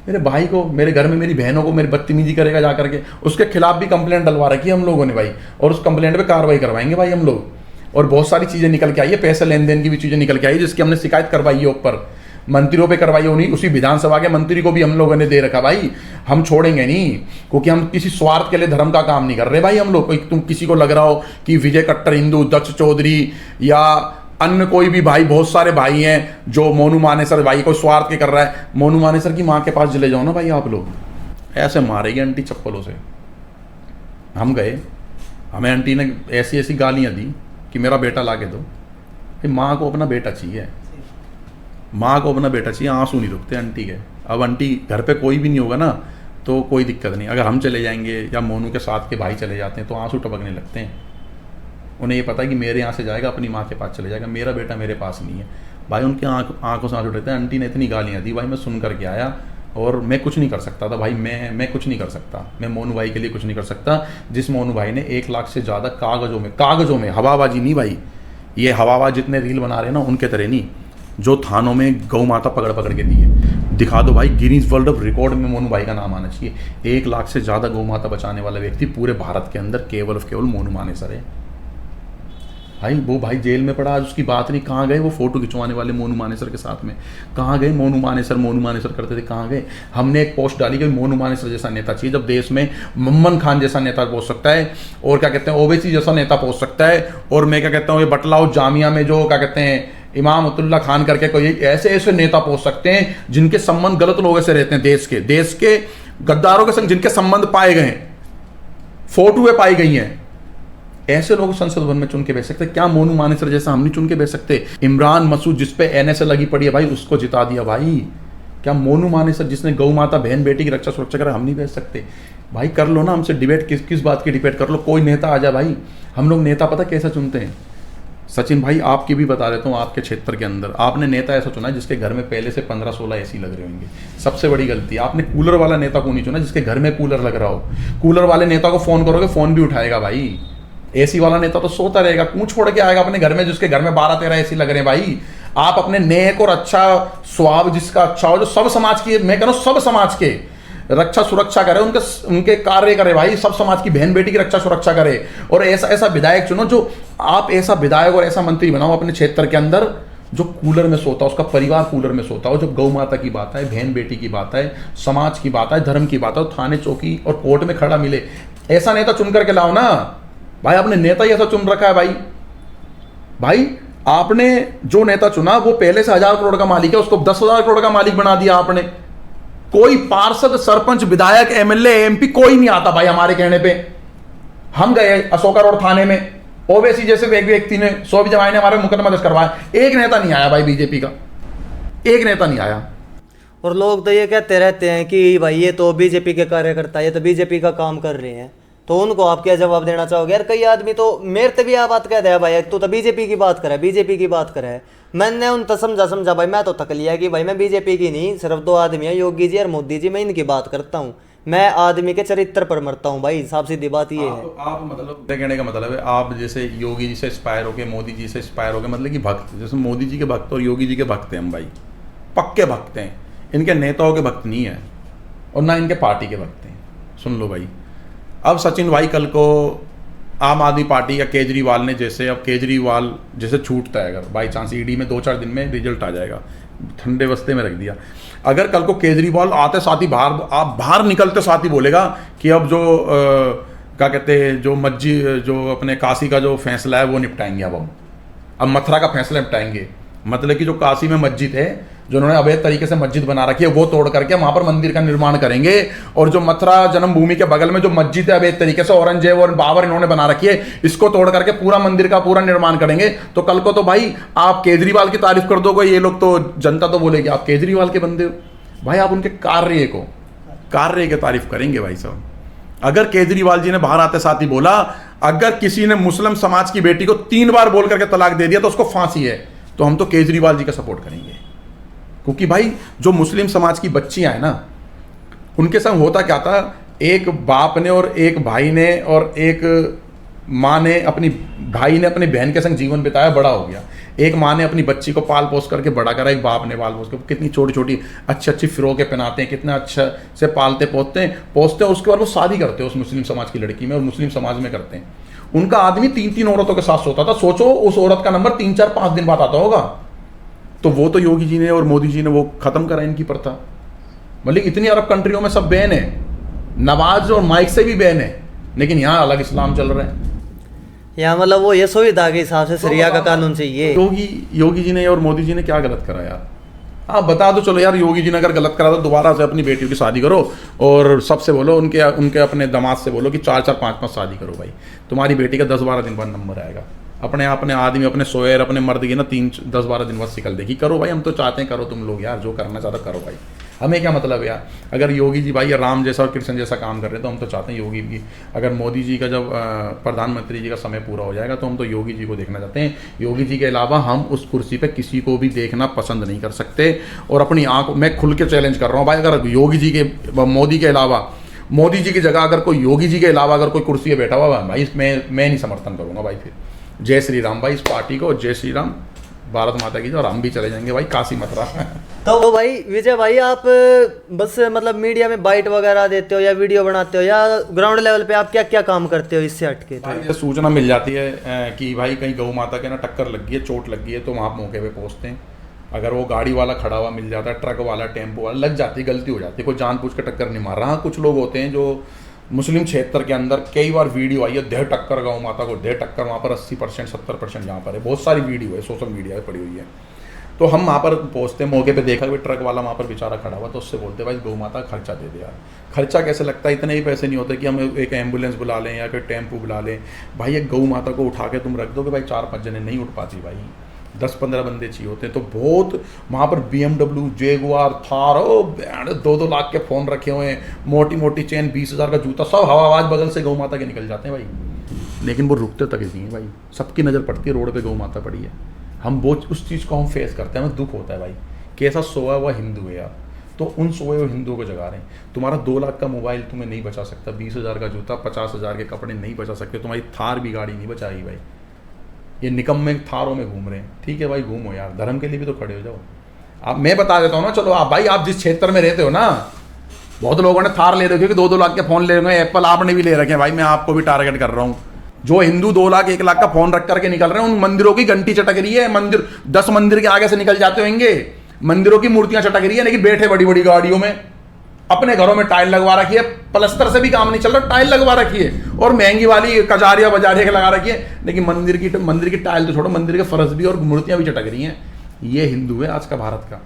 मेरे भाई को, मेरे घर में मेरी बहनों को मेरी बदतमीजी करेगा जा करके, उसके खिलाफ भी कंप्लेंट डलवा रखी है हम लोगों ने भाई, और उस कंप्लेंट पे कार्रवाई करवाएंगे भाई हम लोग। और बहुत सारी चीजें निकल के आई है, पैसे लेन देन की भी चीजें निकल के आई है, जिसकी हमने शिकायत करवाई है ऊपर, मंत्रियों पे करवाई है, उसी विधानसभा के मंत्री को भी हम लोगों ने दे रखा भाई। हम छोड़ेंगे नहीं, क्योंकि हम किसी स्वार्थ के लिए धर्म का काम नहीं कर रहे भाई हम लोग। तुम किसी को लग रहा हो कि विजय कट्टर हिंदू, दक्ष चौधरी या अन्य कोई भी भाई, बहुत सारे भाई हैं जो मोनू मानेसर भाई को स्वार्थ के कर रहा है, मोनू मानेसर की माँ के पास चले जाओ ना भाई आप लोग, ऐसे मारेगी आंटी चप्पलों से। हम गए, हमें आंटी ने ऐसी ऐसी गालियाँ दी कि मेरा बेटा ला के दो। माँ को अपना बेटा चाहिए, माँ को अपना बेटा चाहिए, आंसू नहीं रुकते आंटी के। अब आंटी घर पे कोई भी नहीं होगा ना तो कोई दिक्कत नहीं, अगर हम चले जाएंगे या मोनू के साथ के भाई चले जाते हैं तो आंसू टपकने लगते हैं। उन्हें ये पता है कि मेरे यहाँ से जाएगा अपनी माँ के पास चले जाएगा, मेरा बेटा मेरे पास नहीं है। भाई उनके आंखों से आंसू उठते हैं, आंटी ने इतनी गालियाँ दी भाई, मैं सुन करके आया और मैं कुछ नहीं कर सकता था भाई, मैं कुछ नहीं कर सकता, मैं मोनू भाई के लिए कुछ नहीं कर सकता। जिस मोनू भाई ने 1 लाख से ज़्यादा कागज़ों में हवाबाजी नहीं भाई, ये हवाबाज जितने रील बना रहे हैं ना उनके तरह नहीं, जो थानों में गौ माता पकड़ पकड़ के दी है, दिखा दो भाई, गिनीज वर्ल्ड ऑफ रिकॉर्ड में मोनू भाई का नाम आना चाहिए। 1 लाख से ज़्यादा गौ माता बचाने वाला व्यक्ति पूरे भारत के अंदर केवल मोनू मानेसर है भाई। वो भाई जेल में पड़ा, आज उसकी बात नहीं, कहाँ गए वो फोटो खिंचवाने वाले मोनू मानेसर के साथ में, कहाँ गए? मोनू मानेसर करते थे, कहाँ गए? हमने एक पोस्ट डाली कि मोनू मानेसर जैसा नेता चाहिए जब देश में मम्मन खान जैसा नेता पहुंच सकता है, और क्या कहते हैं ओवैसी जैसा नेता पहुंच सकता है, और मैं क्या कहता हूँ ये बटलाउ जामिया में जो क्या कहते हैं इमाम अब्दुल्ला खान करके कोई ऐसे नेता पहुंच सकते हैं जिनके संबंध गलत लोगों से रहते हैं, देश के गद्दारों के संग जिनके संबंध पाए गए, फोटोएं पाई गई हैं, ऐसे लोग संसद भवन में चुन के भेज सकते। क्या मोनू मानेसर जैसा हम नहीं चुन के भेज सकते? इमरान मसूद जिसपे एनएसए लगी पड़ी है भाई, उसको जिता दिया भाई। क्या मोनू मानेसर जिसने गौ माता बहन बेटी की रक्षा सुरक्षा करा, हम नहीं भेज सकते? भाई कर लो ना हमसे डिबेट, किस बात की डिबेट कर लो, कोई नेता आ जाए भाई। हम लोग नेता पता कैसा चुनते हैं सचिन भाई, आपकी भी बता देता हूँ, आपके क्षेत्र के अंदर आपने नेता ऐसा चुना जिसके घर में पहले से 15-16 एसी लग रहे होंगे। सबसे बड़ी गलती, आपने कूलर वाला नेता को नहीं चुना जिसके घर में कूलर लग रहा हो। कूलर वाले नेता को फोन करोगे फोन भी उठाएगा भाई, एसी वाला नेता तो सोता रहेगा, क्यों छोड़ के आएगा अपने घर में जिसके घर में 12-13 एसी लग रहे हैं भाई। आप अपने नेक और अच्छा स्वभाव जिसका अच्छा हो, जो सब समाज की, मैं कह रहा हूं सब समाज के रक्षा सुरक्षा करे, उनके कार्य करे भाई, सब समाज की बहन बेटी की रक्षा सुरक्षा करे। और ऐसा विधायक चुनो जो आप ऐसा विधायक और ऐसा मंत्री बनाओ अपने क्षेत्र के अंदर जो कूलर में सोता हो, उसका परिवार कूलर में सोता हो। जब गौ माता की बात है, बहन बेटी की बात है, समाज की बात है, धर्म की बात है, थाने चौकी और कोर्ट में खड़ा मिले, ऐसा नेता चुन करके लाओ ना भाई। आपने नेता ही ऐसा चुन रखा है भाई आपने जो नेता चुना वो पहले से 1000 करोड़ का मालिक है, उसको 10,000 करोड़ का मालिक बना दिया आपने। कोई पार्षद, सरपंच, विधायक, एमएलए, एमपी कोई नहीं आता भाई हमारे कहने पे। हम गए अशोका रोड थाने में, ओवैसी जैसे व्यक्ति ने 100 जमाए ने हमारे मुकदमा दर्ज करवाया, एक नेता नहीं आया भाई, बीजेपी का एक नेता नहीं आया। और लोग तो ये कहते रहते हैं कि भाई ये तो बीजेपी के कार्यकर्ता, ये तो बीजेपी का काम कर रहे हैं, तो उनको आप क्या जवाब देना चाहोगे? यार कई आदमी तो मेरे से भी आ बात कह दिया भाई, तू तो बीजेपी की बात करे, बीजेपी की बात करे। मैंने उन तो समझा भाई, मैं तो थक लिया कि भाई मैं बीजेपी की नहीं, सिर्फ 2 आदमी है, योगी जी और मोदी जी, मैं इनकी बात करता हूँ। मैं आदमी के चरित्र पर मरता हूँ भाई, साफ सीधी बात ये है। आप मतलब कहने का मतलब है आप जैसे योगी जी से इंस्पायर होके, मोदी जी से इंस्पायर होके, मतलब कि भक्त, जैसे मोदी जी के भक्त और योगी जी के भक्त हैं हम भाई, पक्के भक्त हैं। इनके नेताओं के भक्त नहीं है और ना इनके पार्टी के भक्त हैं। सुन लो भाई, अब सचिन भाई कल को आम आदमी पार्टी या केजरीवाल ने जैसे, अब केजरीवाल जैसे छूटता है अगर बाई चांस ईडी में 2-4 दिन में रिजल्ट आ जाएगा, ठंडे बस्ते में रख दिया। अगर कल को केजरीवाल आते साथ ही बाहर निकलते साथ ही बोलेगा कि अब जो क्या कहते हैं जो मस्जिद, जो अपने काशी का जो फैसला है वो निपटाएंगे, अब मथुरा का फैसला निपटाएंगे। मतलब कि जो काशी में मस्जिद है, जो उन्होंने अवैध तरीके से मस्जिद बना रखी है, वो तोड़ करके वहां पर मंदिर का निर्माण करेंगे। और जो मथुरा जन्मभूमि के बगल में जो मस्जिद है अवैध तरीके से औरंगजेब और बाबर इन्होंने बना रखी है, इसको तोड़ करके पूरा मंदिर का पूरा निर्माण करेंगे। तो कल को तो भाई आप केजरीवाल की तारीफ कर दोगे, ये लोग तो जनता तो बोलेगी आप केजरीवाल के बंदे हो भाई। आप उनके कार्य की तारीफ करेंगे भाई साहब। अगर केजरीवाल जी ने बाहर आते साथ ही बोला, अगर किसी ने मुस्लिम समाज की बेटी को 3 बार बोल करके तलाक दे दिया तो उसको फांसी है, तो हम तो केजरीवाल जी का सपोर्ट करेंगे। क्योंकि भाई जो मुस्लिम समाज की बच्चियां हैं ना, उनके संग होता क्या था, एक बाप ने और एक भाई ने और एक माँ ने अपनी भाई ने अपनी बहन के संग जीवन बिताया, बड़ा हो गया। एक माँ ने अपनी बच्ची को पाल पोस करके बड़ा करा, एक बाप ने पाल पोस कर कितनी छोटी छोटी अच्छी फिरोके पहनाते हैं, कितना अच्छा से पालते पोसते हैं, उसके बाद वो शादी करते हैं उस मुस्लिम समाज की लड़की में, और मुस्लिम समाज में करते हैं। उनका आदमी 3-3 औरतों के साथ सोता था। सोचो उस औरत का नंबर 3-4-5 दिन बाद आता होगा। तो वो तो योगी जी ने और मोदी जी ने वो खत्म करा इनकी प्रथा। मतलब इतनी अरब कंट्रियों में सब बैन है, नवाज और माइक से भी बैन है, लेकिन यहाँ अलग इस्लाम चल रहा है। यहाँ मतलब वो ये सुविधा के हिसाब से शरिया का कानून चाहिए। योगी जी ने और मोदी जी ने क्या गलत करा यार? आप बता दो। चलो यार, योगी जी ने अगर गलत करा तो दोबारा से अपनी बेटियों की शादी करो और सबसे बोलो, उनके अपने दामाद से बोलो कि 4-4, 5-5 शादी करो भाई, तुम्हारी बेटी का 10-12 दिन बाद नंबर आएगा। अपने आदमी, अपने सोयर, अपने मर्द की ना 10-12 दिन बाद शिकल देखी। करो भाई, हम तो चाहते हैं करो तुम लोग यार, जो करना चाहता करो भाई। हमें क्या मतलब है यार, अगर योगी जी भाई राम जैसा और कृष्ण जैसा काम कर रहे हैं तो हम तो चाहते हैं योगी जी, अगर मोदी जी का जब प्रधानमंत्री जी का समय पूरा हो जाएगा तो हम तो योगी जी को देखना चाहते हैं। योगी जी के अलावा हम उस कुर्सी पे किसी को भी देखना पसंद नहीं कर सकते। और अपनी आंख मैं खुल के चैलेंज कर रहा हूँ भाई, अगर योगी जी के, मोदी के अलावा, मोदी जी की जगह अगर कोई योगी जी के अलावा अगर कोई कुर्सी पे बैठा हुआ भाई, मैं नहीं समर्थन करूंगा भाई। फिर जय श्री राम भाई इस पार्टी को, जय श्री राम, भारत माता की, और हम भी चले जाएंगे भाई काशी मथुरा। तो भाई विजय भाई, आप बस मतलब मीडिया में बाइट वगैरह देते हो या वीडियो बनाते हो, या ग्राउंड लेवल पे आप क्या क्या काम करते हो इससे हटके? भाई जैसे सूचना मिल जाती है कि भाई कहीं गौ माता के ना टक्कर लग गई है, चोट लग गई है, तो वहाँ मौके पे पहुँचते हैं। अगर वो गाड़ी वाला खड़ा हुआ मिल जाता है, ट्रक वाला, टेम्पो वाला, लग जाती है, गलती हो जाती है, कोई जानबूझ के टक्कर नहीं मार रहा। हाँ, कुछ लोग होते हैं जो मुस्लिम क्षेत्र के अंदर कई बार वीडियो आई है, दे टक्कर गौ माता को, दे टक्कर, वहाँ पर 80% 70% यहाँ पर है, बहुत सारी वीडियो है सोशल मीडिया पर पड़ी हुई है। तो हम वहाँ पर पहुँचते हैं, मौके पे देखा कि ट्रक वाला वहाँ पर बेचारा खड़ा हुआ, तो उससे बोलते भाई गौ माता खर्चा दे दे यार। खर्चा कैसे लगता है, इतने ही पैसे नहीं होते कि हम एक एम्बुलेंस बुला लें या कोई टेम्पो बुला लें। भाई एक गौ माता को उठा के तुम रख दो कि भाई 4-5 जने नहीं उठ पाती भाई, 10-15 बंदे चाहिए होते हैं। तो बहुत वहाँ पर BMW, जेगुआर, थार, 2-2 लाख के फ़ोन रखे हुए हैं, मोटी मोटी चेन, 20,000 का जूता, सब हवा आवाज़ बगल से गौ माता के निकल जाते हैं भाई। लेकिन वो रुकते तक नहीं है भाई, सबकी नज़र पड़ती है रोड पे गौ माता पड़ी है। हम वो उस चीज़ को हम फेस करते हैं, हमें दुख होता है भाई, कैसा सोया हुआ हिंदू है यार। तो उन सोए हुए हिंदुओं को जगा रहे हैं। तुम्हारा 2 लाख का मोबाइल तुम्हें नहीं बचा सकता, 20,000 का जूता, 50,000 के कपड़े नहीं बचा सकते, तुम्हारी थार भी गाड़ी नहीं बचाएगी भाई। ये निकम्मे थारों में घूम रहे हैं। ठीक है भाई, घूमो यार, धर्म के लिए भी तो खड़े हो जाओ। आप, मैं बता देता हूँ ना, चलो आप भाई, आप जिस क्षेत्र में रहते हो ना, बहुत लोगों ने थार ले रखे, 2-2 लाख के फ़ोन ले रखे हैं, एप्पल आपने भी ले रखे हैं भाई, मैं आपको भी टारगेट कर रहा हूँ। जो हिंदू 2 लाख 1 लाख का फ़ोन रख करके निकल रहे हैं, उन मंदिरों की घंटी चटक रही है, मंदिर 10 मंदिर के आगे से निकल जाते होंगे, मंदिरों की मूर्तियां चटक रही है, लेकिन बैठे बड़ी बड़ी गाड़ियों में, अपने घरों में टाइल लगवा रखी है, प्लस्तर से भी काम नहीं चल रहा, टाइल लगवा रखी है, और महंगी वाली कजारिया बजारिया के लगा रखी है, लेकिन मंदिर की टाइल तो छोड़ो, मंदिर के फर्श भी और मूर्तियां भी चटक रही हैं। ये हिंदू है आज का भारत का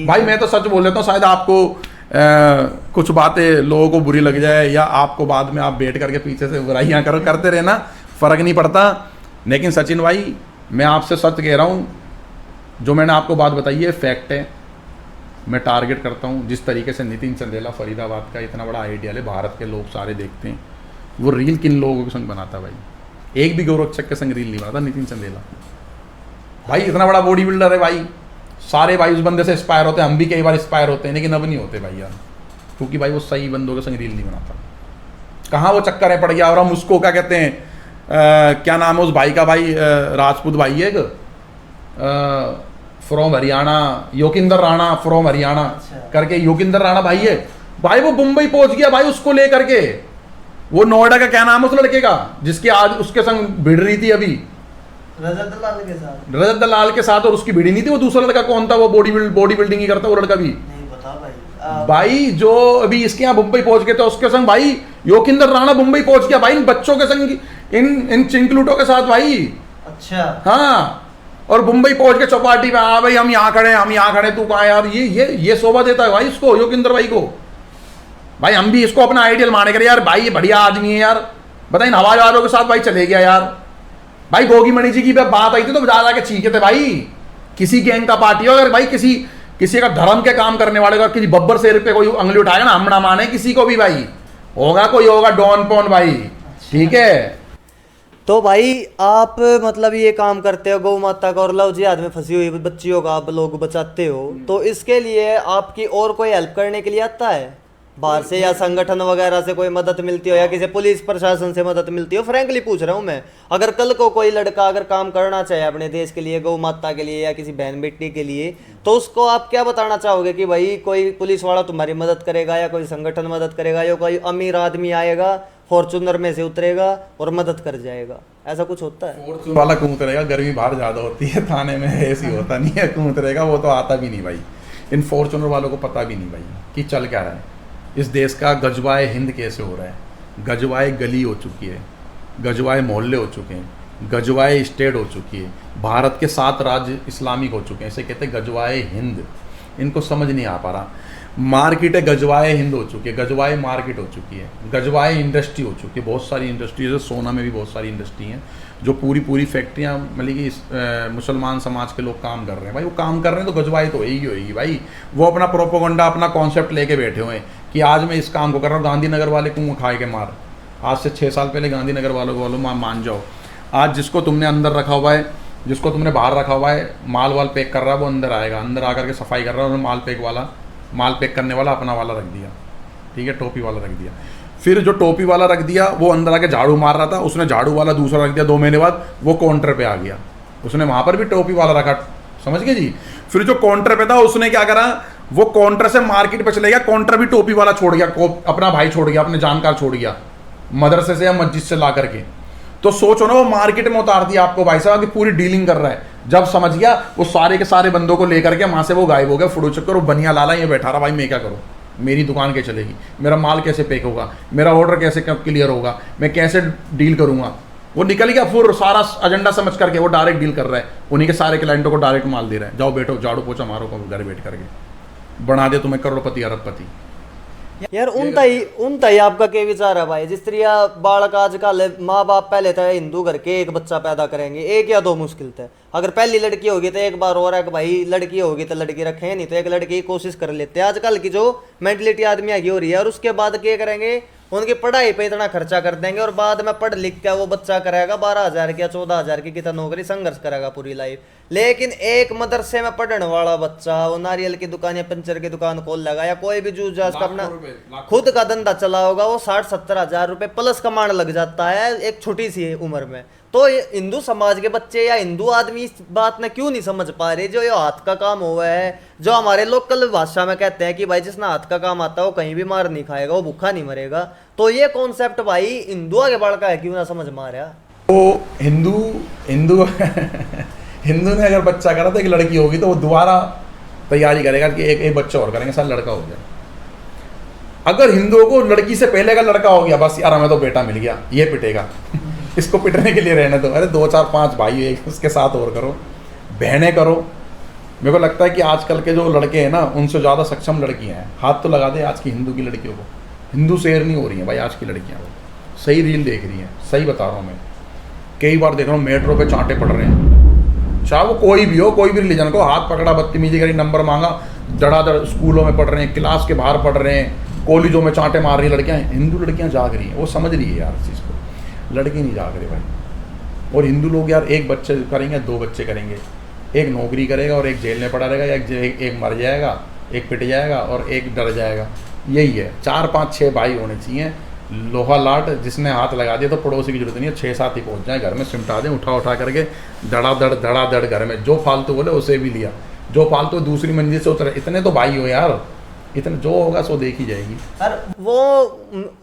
भाई। मैं तो सच बोल लेता हूँ, शायद आपको कुछ बातें लोगों को बुरी लग जाए, या आपको बाद में आप बैठ करके पीछे से बुराइयां करते रहना, फर्क नहीं पड़ता। लेकिन सचिन भाई, मैं आपसे सच कह रहा हूँ, जो मैंने आपको बात बताई है फैक्ट है। मैं टारगेट करता हूँ जिस तरीके से नितिन चंदेला फरीदाबाद का इतना बड़ा आइडियल है, भारत के लोग सारे देखते हैं, वो रील किन लोगों के संग बनाता भाई? एक भी गौरक्षक के संग रील नहीं बनाता नितिन चंदेला भाई। इतना बड़ा बॉडी बिल्डर है भाई, सारे भाई उस बंदे से इंस्पायर होते हैं, हम भी कई बार इंस्पायर होते हैं, लेकिन अब नहीं होते भाई यार, क्योंकि भाई वो सही बंदों के संग रील नहीं बनाता। कहाँ वो चक्कर है पड़ गया, और हम उसको क्या कहते हैं, क्या नाम है उस भाई का, भाई राजपूत भाई है फ्रॉम हरियाणा, योगिंदर राणा फ्रॉम हरियाणा करके, योगिंदर राणा भाई है भाई, वो मुंबई पहुंच गया भाई उसको लेकर के। वो नोएडा का क्या नाम है उस लड़के का, जिसके आज उसके संग भिड़ रही थी अभी, रजत दलाल के साथ, और उसकी भिड़ी नहीं थी। वो दूसरा लड़का कौन था, वो बॉडी बिल्डिंग ही करता, वो लड़का भी नहीं पता भाई। भाई जो अभी इसके यहाँ मुंबई पहुंच गए थे, उसके संग भाई योगिंदर राणा मुंबई पहुंच गया भाई, इन बच्चों के संग, इन चिंकलूटों के साथ भाई। अच्छा, हाँ, और मुंबई पहुंच के चौपाटी में, हाँ भाई हम यहाँ खड़े हैं, हम यहाँ खड़े, तू कहाँ यार, ये शोभा देता है भाई इसको, योगिंदर भाई को। भाई हम भी इसको अपना आइडियल माने कर यार, भाई ये बढ़िया आदमी है यार, बताइए हवाई वालों के साथ भाई चले गया यार। भाई गोगी मणि जी की बात आई थी तो जा के चीखे थे भाई, किसी गैंग का पार्टी हो, अगर भाई किसी का धर्म के काम करने वाले का किसी बब्बर शेर पे कोई उंगली उठाएगा ना, हम ना माने किसी को भी भाई, होगा कोई होगा डॉन पॉन भाई, ठीक है। तो भाई आप मतलब ये काम करते हो, गौ माता का और लव जिहाद में फंसी हुई बच्चियों का आप लोग बचाते हो, तो इसके लिए आपकी और कोई हेल्प करने के लिए आता है बाहर से, या संगठन वगैरह से कोई मदद मिलती हो, या किसी पुलिस प्रशासन से मदद मिलती हो? फ्रैंकली पूछ रहा हूँ मैं, अगर कल को कोई लड़का अगर काम करना चाहे अपने देश के लिए, गौ माता के लिए, या किसी बहन बेटी के लिए, तो उसको आप क्या बताना चाहोगे कि भाई कोई पुलिस वाला तुम्हारी मदद करेगा, या कोई संगठन मदद करेगा, या कोई अमीर आदमी आएगा फॉर्चूनर में से उतरेगा और मदद कर जाएगा, ऐसा कुछ होता है? फॉर्चूनर वाला क्यों उतरेगा, गर्मी बाहर ज़्यादा होती है, थाने में ऐसी होता नहीं है, क्यों उतरेगा, वो तो आता भी नहीं भाई। इन फॉर्चूनर वालों को पता भी नहीं भाई कि चल क्या रहा है, इस देश का गजवाए हिंद कैसे हो रहा है। गजवाए गली हो चुकी है, गजवाए मोहल्ले हो चुके हैं, गजवाए स्टेट हो चुकी है, भारत के 7 राज्य इस्लामिक हो चुके हैं, इसे कहते हैं गजवाए हिंद। इनको समझ नहीं आ पा रहा। मार्केट है गजवाए हिंद हो चुकी है, गजवाए मार्केट हो चुकी है, गजवाए इंडस्ट्री हो चुकी है, बहुत सारी इंडस्ट्री है, सोना में भी बहुत सारी इंडस्ट्री हैं जो पूरी पूरी फैक्ट्रियाँ मतलब कि मुसलमान समाज के लोग काम कर रहे हैं भाई, वो काम कर रहे हैं तो गजवाई तो होगी भाई। वो अपना प्रोपोगंडा अपना कॉन्सेप्ट लेके बैठे हुए हैं कि आज मैं इस काम को कर रहा हूँ, गांधीनगर वाले कुएं खाए के मार। आज से 6 साल पहले गांधीनगर वालों को बोलो मान जाओ, आज जिसको तुमने अंदर रखा हुआ है, जिसको तुमने बाहर रखा हुआ है, माल वाल पैक कर रहा है, वो अंदर आएगा, अंदर आकर के सफाई कर रहा है, और माल पैक करने वाला अपना वाला रख दिया, ठीक है, टोपी वाला रख दिया। फिर जो टोपी वाला रख दिया वो अंदर आके झाड़ू मार रहा था, उसने झाड़ू वाला दूसरा रख दिया, 2 महीने बाद वो काउंटर पे आ गया, उसने वहां पर भी टोपी वाला रखा, समझ गए जी। फिर जो काउंटर पे था उसने क्या करा, वो काउंटर से मार्केट पे चले गया, काउंटर भी टोपी वाला छोड़ गया, अपना भाई छोड़ गया, अपने जानकार छोड़ गया, मदरसे से या मस्जिद से ला करके। तो सोचो ना, वो मार्केट में उतार दिया आपको भाई साहब कि पूरी डीलिंग कर रहा है। जब समझ गया वो सारे के सारे बंदों को लेकर के वहां से वो गायब हो गया, फुटो चक्कर, वो बनिया लाला ये बैठा रहा, भाई मैं क्या करूं, मेरी दुकान कैसे चलेगी, मेरा माल कैसे पैक होगा, मेरा ऑर्डर कैसे क्लियर होगा, मैं कैसे डील करूंगा। वो निकल गया, फिर सारा एजेंडा समझ करके वो डायरेक्ट डील कर रहा है, उन्हीं के सारे क्लाइंटों को डायरेक्ट माल दे रहा है, जाओ बैठो झाड़ू पोछा मारो घर बैठ करके, बना दे तुम्हें करोड़पति अरबपति। यार उनता ही आपका क्या विचार है भाई? जिस तरह बालक आजकल माँ बाप पहले थे हिंदू घर के एक बच्चा पैदा करेंगे, 1 या 2 मुश्किल थे। अगर पहली लड़की होगी तो एक बार और है कि भाई लड़की होगी तो लड़की रखें, नहीं तो एक लड़की की कोशिश कर लेते हैं। आजकल की जो मेंटलिटी आदमी की हो रही है, और उसके बाद क्या करेंगे, उनकी पढ़ाई पे इतना खर्चा कर देंगे, और बाद में पढ़ लिख के वो बच्चा करेगा 12,000 की या 14,000 की कितना नौकरी, संघर्ष करेगा पूरी लाइफ। लेकिन एक मदरसे में पढ़ने वाला बच्चा वो नारियल की दुकान या पंचर की दुकान खोल लेगा, या कोई भी जूझ जास का अपना खुद का धंधा चला होगा, वो 60-70 हजार रुपए प्लस कमाने लग जाता है एक छोटी सी उम्र में। तो हिंदू समाज के बच्चे या हिंदू आदमी इस बात में क्यों नहीं समझ पा रहे, जो ये हाथ का काम हुआ है, जो हमारे लोकल भाषा में कहते हैं कि भाई जिसने हाथ का काम आता है वो कहीं भी मार नहीं खाएगा, वो भूखा नहीं मरेगा। तो ये कॉन्सेप्ट भाई हिंदुओं के बाल का है, क्यों ना समझ मारा। तो हिंदू हिंदू ने अगर बच्चा करा तो एक लड़की होगी तो वो दोबारा तैयारी करेगा कि एक बच्चा और करेंगे, साल लड़का हो गया। अगर हिंदुओं को लड़की से पहले का लड़का हो गया, बस यार हमें तो बेटा मिल गया, ये पिटेगा इसको पिटने के लिए रहने दो। अरे 2 4 5 भाई एक उसके साथ और करो, बहनें करो। मेरे को लगता है कि आजकल के जो लड़के हैं ना, उनसे ज़्यादा सक्षम लड़कियां हैं। हाथ तो लगा दे आज की हिंदू की लड़कियों को, हिंदू शेर नहीं हो रही हैं भाई आज की लड़कियां, वो सही रील देख रही हैं, सही बता रहा हूँ मैं। कई बार देख रहा हूँ मेट्रो पे चांटे पड़ रहे हैं, चाहे वो कोई भी हो, कोई भी रिलीजन को, हाथ पकड़ा, बदतमीजी करी, नंबर मांगा, धड़ाधड़ स्कूलों में पढ़ रहे हैं, क्लास के बाहर पढ़ रहे हैं, कॉलेजों में चांटे मार रही लड़कियां। हिंदू लड़कियां जाग रही हैं, वो समझ रही है यार इस चीज़ को, लड़के नहीं जाग रहे भाई। और हिंदू लोग यार एक बच्चे करेंगे, 2 बच्चे करेंगे, एक नौकरी करेगा और एक जेल में पड़ा रहेगा, एक मर जाएगा, एक पिट जाएगा और एक डर जाएगा। यही है, 4 5 6 भाई होने चाहिए, लोहा लाट, जिसने हाथ लगा दिया तो पड़ोसी की जरूरत नहीं है, 6 7 ही पहुंच जाए, घर में सिमटा दें, उठा करके धड़ाधड़ घर में, जो फालतू बोले उसे भी लिया, जो फालतू दूसरी मंजिल से उतरे। इतने तो भाई हो यार, इतने जो होगा सो देखी जाएगी।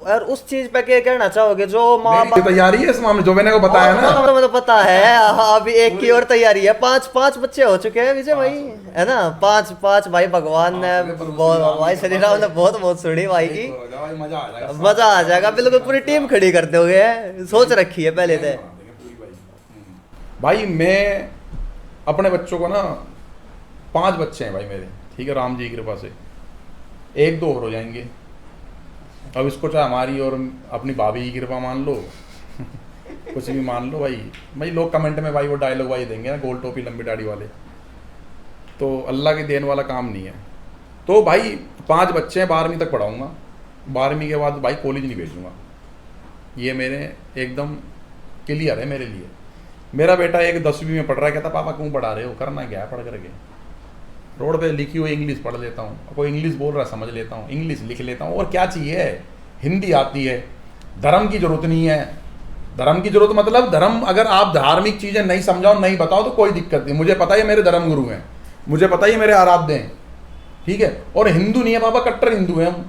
और उस चीज पे क्या कहना चाहोगे, जो माँ बाप तैयारी है इस मामले, जो मैंने को बताया ना, तो पता है। अभी एक की और तैयारी है, 5 बच्चे हो चुके हैं विजय भाई, है ना, 5 भाई। भगवान ने भाई श्री राम ने बहुत सुनी भाई की, मजा आ जाएगा, बिल्कुल पूरी टीम खड़ी करते हो गए, सोच रखी है पहले से भाई। मैं अपने बच्चों को ना, 5 बच्चे हैं भाई मेरे, ठीक है, राम जी की कृपा से 1 2 और हो जाएंगे। अब इसको चाहे हमारी और अपनी भाभी की कृपा मान लो कुछ भी मान लो भाई लोग कमेंट में भाई वो डायलॉग भाई देंगे ना, गोल टोपी लंबी दाढ़ी वाले, तो अल्लाह की देन वाला काम नहीं है। तो भाई 5 बच्चे हैं, 12वीं तक पढ़ाऊँगा, 12वीं के बाद भाई कॉलेज नहीं भेजूँगा, ये मेरे एकदम क्लियर है मेरे लिए। मेरा बेटा एक 10वीं में पढ़ रहा है, कहता पापा क्यों पढ़ा रहे हो, करना क्या है पढ़ करके, रोड पे लिखी हुई इंग्लिश पढ़ लेता हूँ, कोई इंग्लिश बोल रहा है समझ लेता हूँ, इंग्लिश लिख लेता हूँ, और क्या चाहिए, हिंदी आती है। धर्म की जरूरत नहीं है, धर्म की जरूरत मतलब धर्म, अगर आप धार्मिक चीज़ें नहीं समझाओ, नहीं बताओ तो कोई दिक्कत नहीं, मुझे पता है मेरे धर्म गुरु हैं, मुझे पता है मेरे आराध्य हैं, ठीक है। और हिंदू नहीं है पापा, कट्टर हिंदू है हम,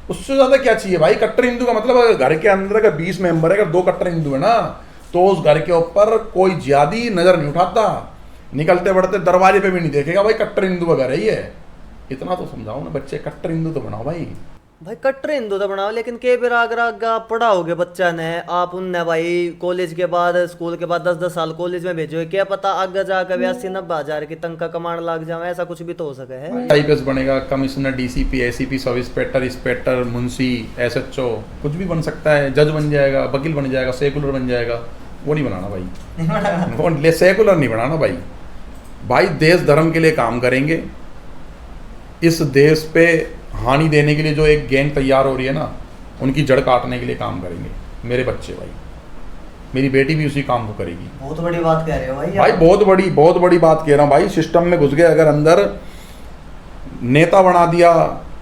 उससे ज़्यादा क्या चाहिए भाई। कट्टर हिंदू का मतलब अगर घर के अंदर अगर 20 मेंबर है, अगर 2 कट्टर हिंदू है ना, तो उस घर के ऊपर कोई ज्यादा नज़र नहीं उठाता, निकलते बढ़ते दरवाजे पे भी नहीं देखेगा भाई कट्टर हिंदू वगैरह ही है। इतना तो समझाओ ना, बच्चे कट्टर हिंदू तो बनाओ भाई कट्टर हिंदू तो बनाओ, लेकिन के भी राग आप पढ़ाओगे बच्चा ने, आप उनने भाई कॉलेज के बाद, स्कूल के बाद 10-10 साल कॉलेज में भेजोगे, क्या पता आगे जाकर 80-90 हजार की तनख्वाह कमाने लग जाए, ऐसा कुछ भी तो हो सके है। आईपीएस बनेगा, commissioner, DCP, ACP, sub inspector, Munshi, SHO, कुछ भी बन सकता है, जज बन जाएगा, वकील बन जाएगा, सेकुलर बन जाएगा, वो नहीं बनाना भाई, वो सेकुलर नहीं बनाना भाई। भाई देश धर्म के लिए काम करेंगे। इस देश पे हानि देने के लिए जो एक गैंग तैयार हो रही है ना, उनकी जड़ काटने के लिए काम करेंगे मेरे बच्चे भाई। मेरी बेटी भी उसी काम को करेगी। बहुत बड़ी बात कह रहे हो भाई। भाई बहुत बड़ी बात कह रहा हूँ भाई। सिस्टम में घुस गए अगर अंदर, नेता बना दिया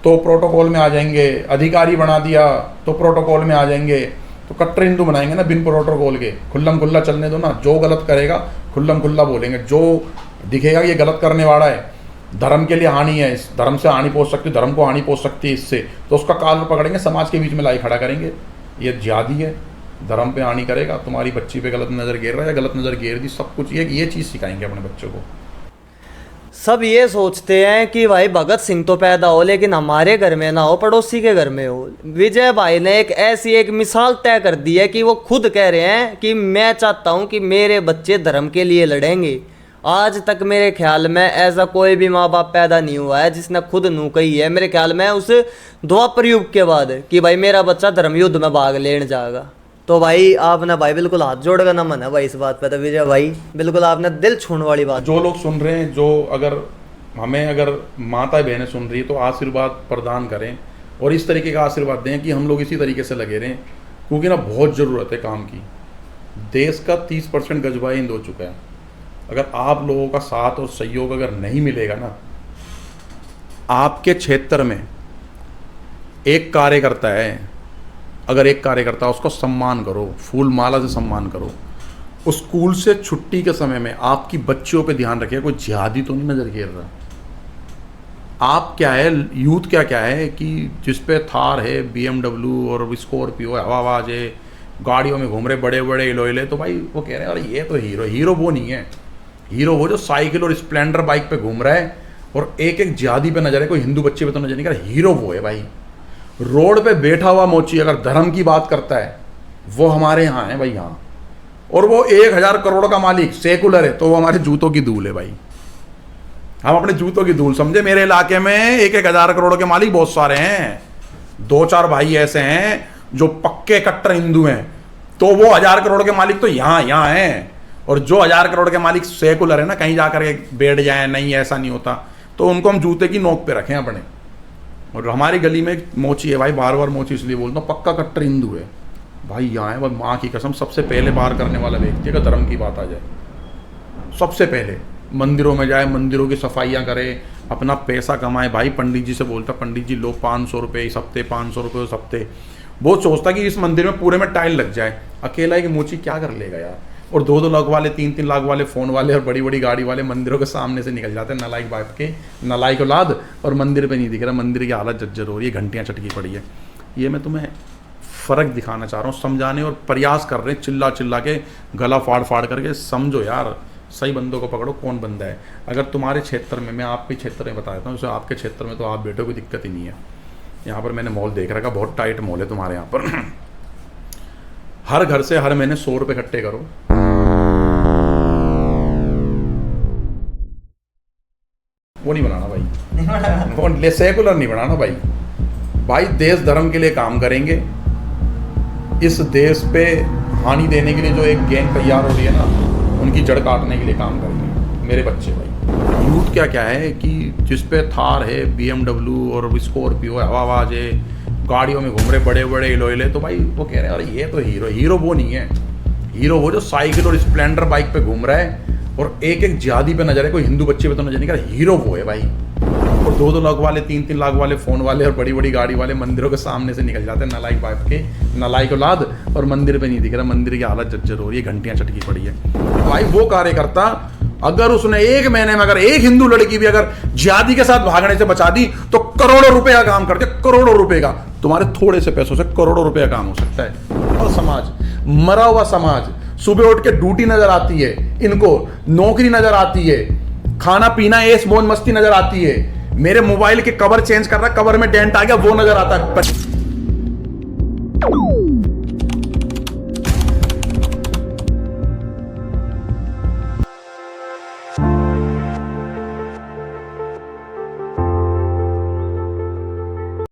तो प्रोटोकॉल में आ जाएंगे, अधिकारी बना दिया तो प्रोटोकॉल में आ जाएंगे, तो कट्टर हिंदू बनाएंगे ना बिन प्रोटोकॉल के। खुल्लम खुल्ला चलने दो ना, जो गलत करेगा खुल्लम खुल्ला बोलेंगे। जो दिखेगा ये गलत करने वाला है, धर्म के लिए हानि है, इस धर्म से हानि पहुंच सकती है, धर्म को हानि पहुंच सकती है इससे, तो उसका काल पकड़ेंगे, समाज के बीच में लाई खड़ा करेंगे। ये जिहादी है, धर्म पे हानि करेगा, तुम्हारी बच्ची पे गलत नज़र गिर रहा है या गलत नज़र गिर दी, सब कुछ ये चीज़ सिखाएंगे अपने बच्चों को। सब ये सोचते हैं कि भाई भगत सिंह तो पैदा हो लेकिन हमारे घर में ना हो, पड़ोसी के घर में हो। विजय भाई ने एक मिसाल तय कर दी है कि वो खुद कह रहे हैं कि मैं चाहता हूं कि मेरे बच्चे धर्म के लिए लड़ेंगे। आज तक मेरे ख्याल में ऐसा कोई भी माँ बाप पैदा नहीं हुआ है जिसने खुद नू कही है, मेरे ख्याल में उस द्वापर युग के बाद, कि भाई मेरा बच्चा धर्म युद्ध में भाग लेने जाएगा। तो भाई आपने भाई बिल्कुल हाथ जोड़ का नमन है भाई इस बात पे। तो विजय भाई बिल्कुल आपने दिल छूने वाली बात। जो लोग सुन रहे हैं, जो अगर माता बहनें सुन रही है, तो आशीर्वाद प्रदान करें और इस तरीके का आशीर्वाद दें कि हम लोग इसी तरीके से लगे रहें, क्योंकि ना बहुत ज़रूरत है काम की। देश का 30% गजबाई हिंद हो चुका है। अगर आप लोगों का साथ और सहयोग अगर नहीं मिलेगा ना, आपके क्षेत्र में एक कार्यकर्ता है, अगर एक कार्यकर्ता उसको सम्मान करो, फूल माला से सम्मान करो। उस स्कूल से छुट्टी के समय में आपकी बच्चियों पे ध्यान रखिए, कोई जिहादी तो नहीं नजर गिर रहा। आप क्या है, यूथ क्या है कि जिस पे थार है, BMW और स्कॉर्पियो है, हवाबाज है, गाड़ियों में घूम रहे बड़े बड़े इलोइले, तो भाई वो कह रहे हैं अरे ये तो हीरो वो नहीं है। हीरो वो जो साइकिल और स्प्लेंडर बाइक पे घूम रहा है और एक जिहादी पे नजर है, कोई हिंदू बच्चे पे तो नजर नहीं कर रहा। हीरो वो है भाई। रोड पे बैठा हुआ मोची अगर धर्म की बात करता है, वो हमारे यहाँ है भाई, यहाँ। और वो 1000 करोड़ का मालिक सेकुलर है, तो वो हमारे जूतों की धूल है भाई। हम अपने जूतों की धूल समझे। मेरे इलाके में 1000 करोड़ के मालिक बहुत सारे हैं। 2-4 भाई ऐसे हैं जो पक्के कट्टर हिंदू हैं, तो वो 1000 करोड़ के मालिक तो यहाँ हैं। और जो 1000 करोड़ के मालिक सेकुलर है ना, कहीं जाकर बैठ जाए, नहीं ऐसा नहीं होता, तो उनको हम जूते की नोक पे रखें अपने। और हमारी गली में एक मोची है भाई, बार मोची इसलिए बोलता हूँ, पक्का कट्टर हिंदू है भाई। यहाँ है, वह माँ की कसम सबसे पहले बार करने वाला व्यक्ति, अगर धर्म की बात आ जाए, सबसे पहले मंदिरों में जाए, मंदिरों की सफाइयाँ करे, अपना पैसा कमाए। भाई पंडित जी से बोलता, पंडित जी लो 500 रुपये इस हफ्ते, 500 रुपये उस हफ्ते। वो सोचता कि इस मंदिर में पूरे में टाइल लग जाए। अकेला एक मोची क्या कर लेगा यार। और 2-2 लाख वाले, 3-3 लाख वाले फ़ोन वाले और बड़ी गाड़ी वाले मंदिरों के सामने से निकल जाते हैं, नालायक बाप के, नालायक औलाद। और मंदिर पे नहीं दिख रहा, मंदिर की हालत जर्जर हो रही है, घंटियाँ चटकी पड़ी है। ये मैं तुम्हें फ़र्क दिखाना चाह रहा हूँ, समझाने और प्रयास कर रहे हैं, चिल्ला के, गला फाड़ करके। समझो यार, सही बंदों को पकड़ो, कौन बंदा है। अगर तुम्हारे क्षेत्र में, मैं आपके क्षेत्र में बता देता हूँ, जैसे आपके क्षेत्र में तो आप बैठो, कोई दिक्कत ही नहीं है। यहाँ पर मैंने मॉल देख रखा, बहुत टाइट मॉल है तुम्हारे यहाँ पर। हर घर से हर महीने 100 रुपये इकट्ठे करो, वो नहीं बनाना भाई, वो सेकुलर नहीं बनाना भाई। भाई देश धर्म के लिए काम करेंगे। इस देश पे हानि देने के लिए जो एक गैंग तैयार हो रही है ना, उनकी जड़ काटने के लिए काम करेंगे मेरे बच्चे भाई। यूथ क्या है कि जिस पे थार है, BMW और स्कॉर्पियो है, हवाबाज है, गाड़ियों में घूम रहे बड़े बड़े इलोइले, तो भाई वो कह रहे हैं अरे ये तो हीरो वो नहीं है। हीरो वो जो साइकिल और स्प्लेंडर बाइक पे घूम रहा है और एक जिहादी पे नजर है, कोई हिंदू बच्चे पे तो नजर नहीं कर रहा। हीरो वो है भाई। और 2-2 लाख वाले, 3-3 लाख वाले फ़ोन वाले और बड़ी गाड़ी वाले मंदिरों के सामने से निकल जाते हैं, नालायक बाप के, नालायक औलाद। और मंदिर पे नहीं दिख रहा, मंदिर की हालत जर्जर हो रही है, घंटियाँ चटकी पड़ी है भाई। वो कार्यकर्ता अगर उसने 1 महीने में अगर एक हिंदू लड़की भी अगर जिहादी के साथ भागने से बचा दी, तो करोड़ों रुपए का काम करते, करोड़ों रुपए का। तुम्हारे थोड़े से पैसों से करोड़ों रुपए का काम हो सकता है। और समाज, मरा हुआ समाज, सुबह उठ के ड्यूटी नजर आती है, इनको नौकरी नजर आती है, खाना पीना ऐश मौज मस्ती नजर आती है। मेरे मोबाइल के कवर चेंज कर रहा है, कवर में डेंट आ गया, वो नजर आता है।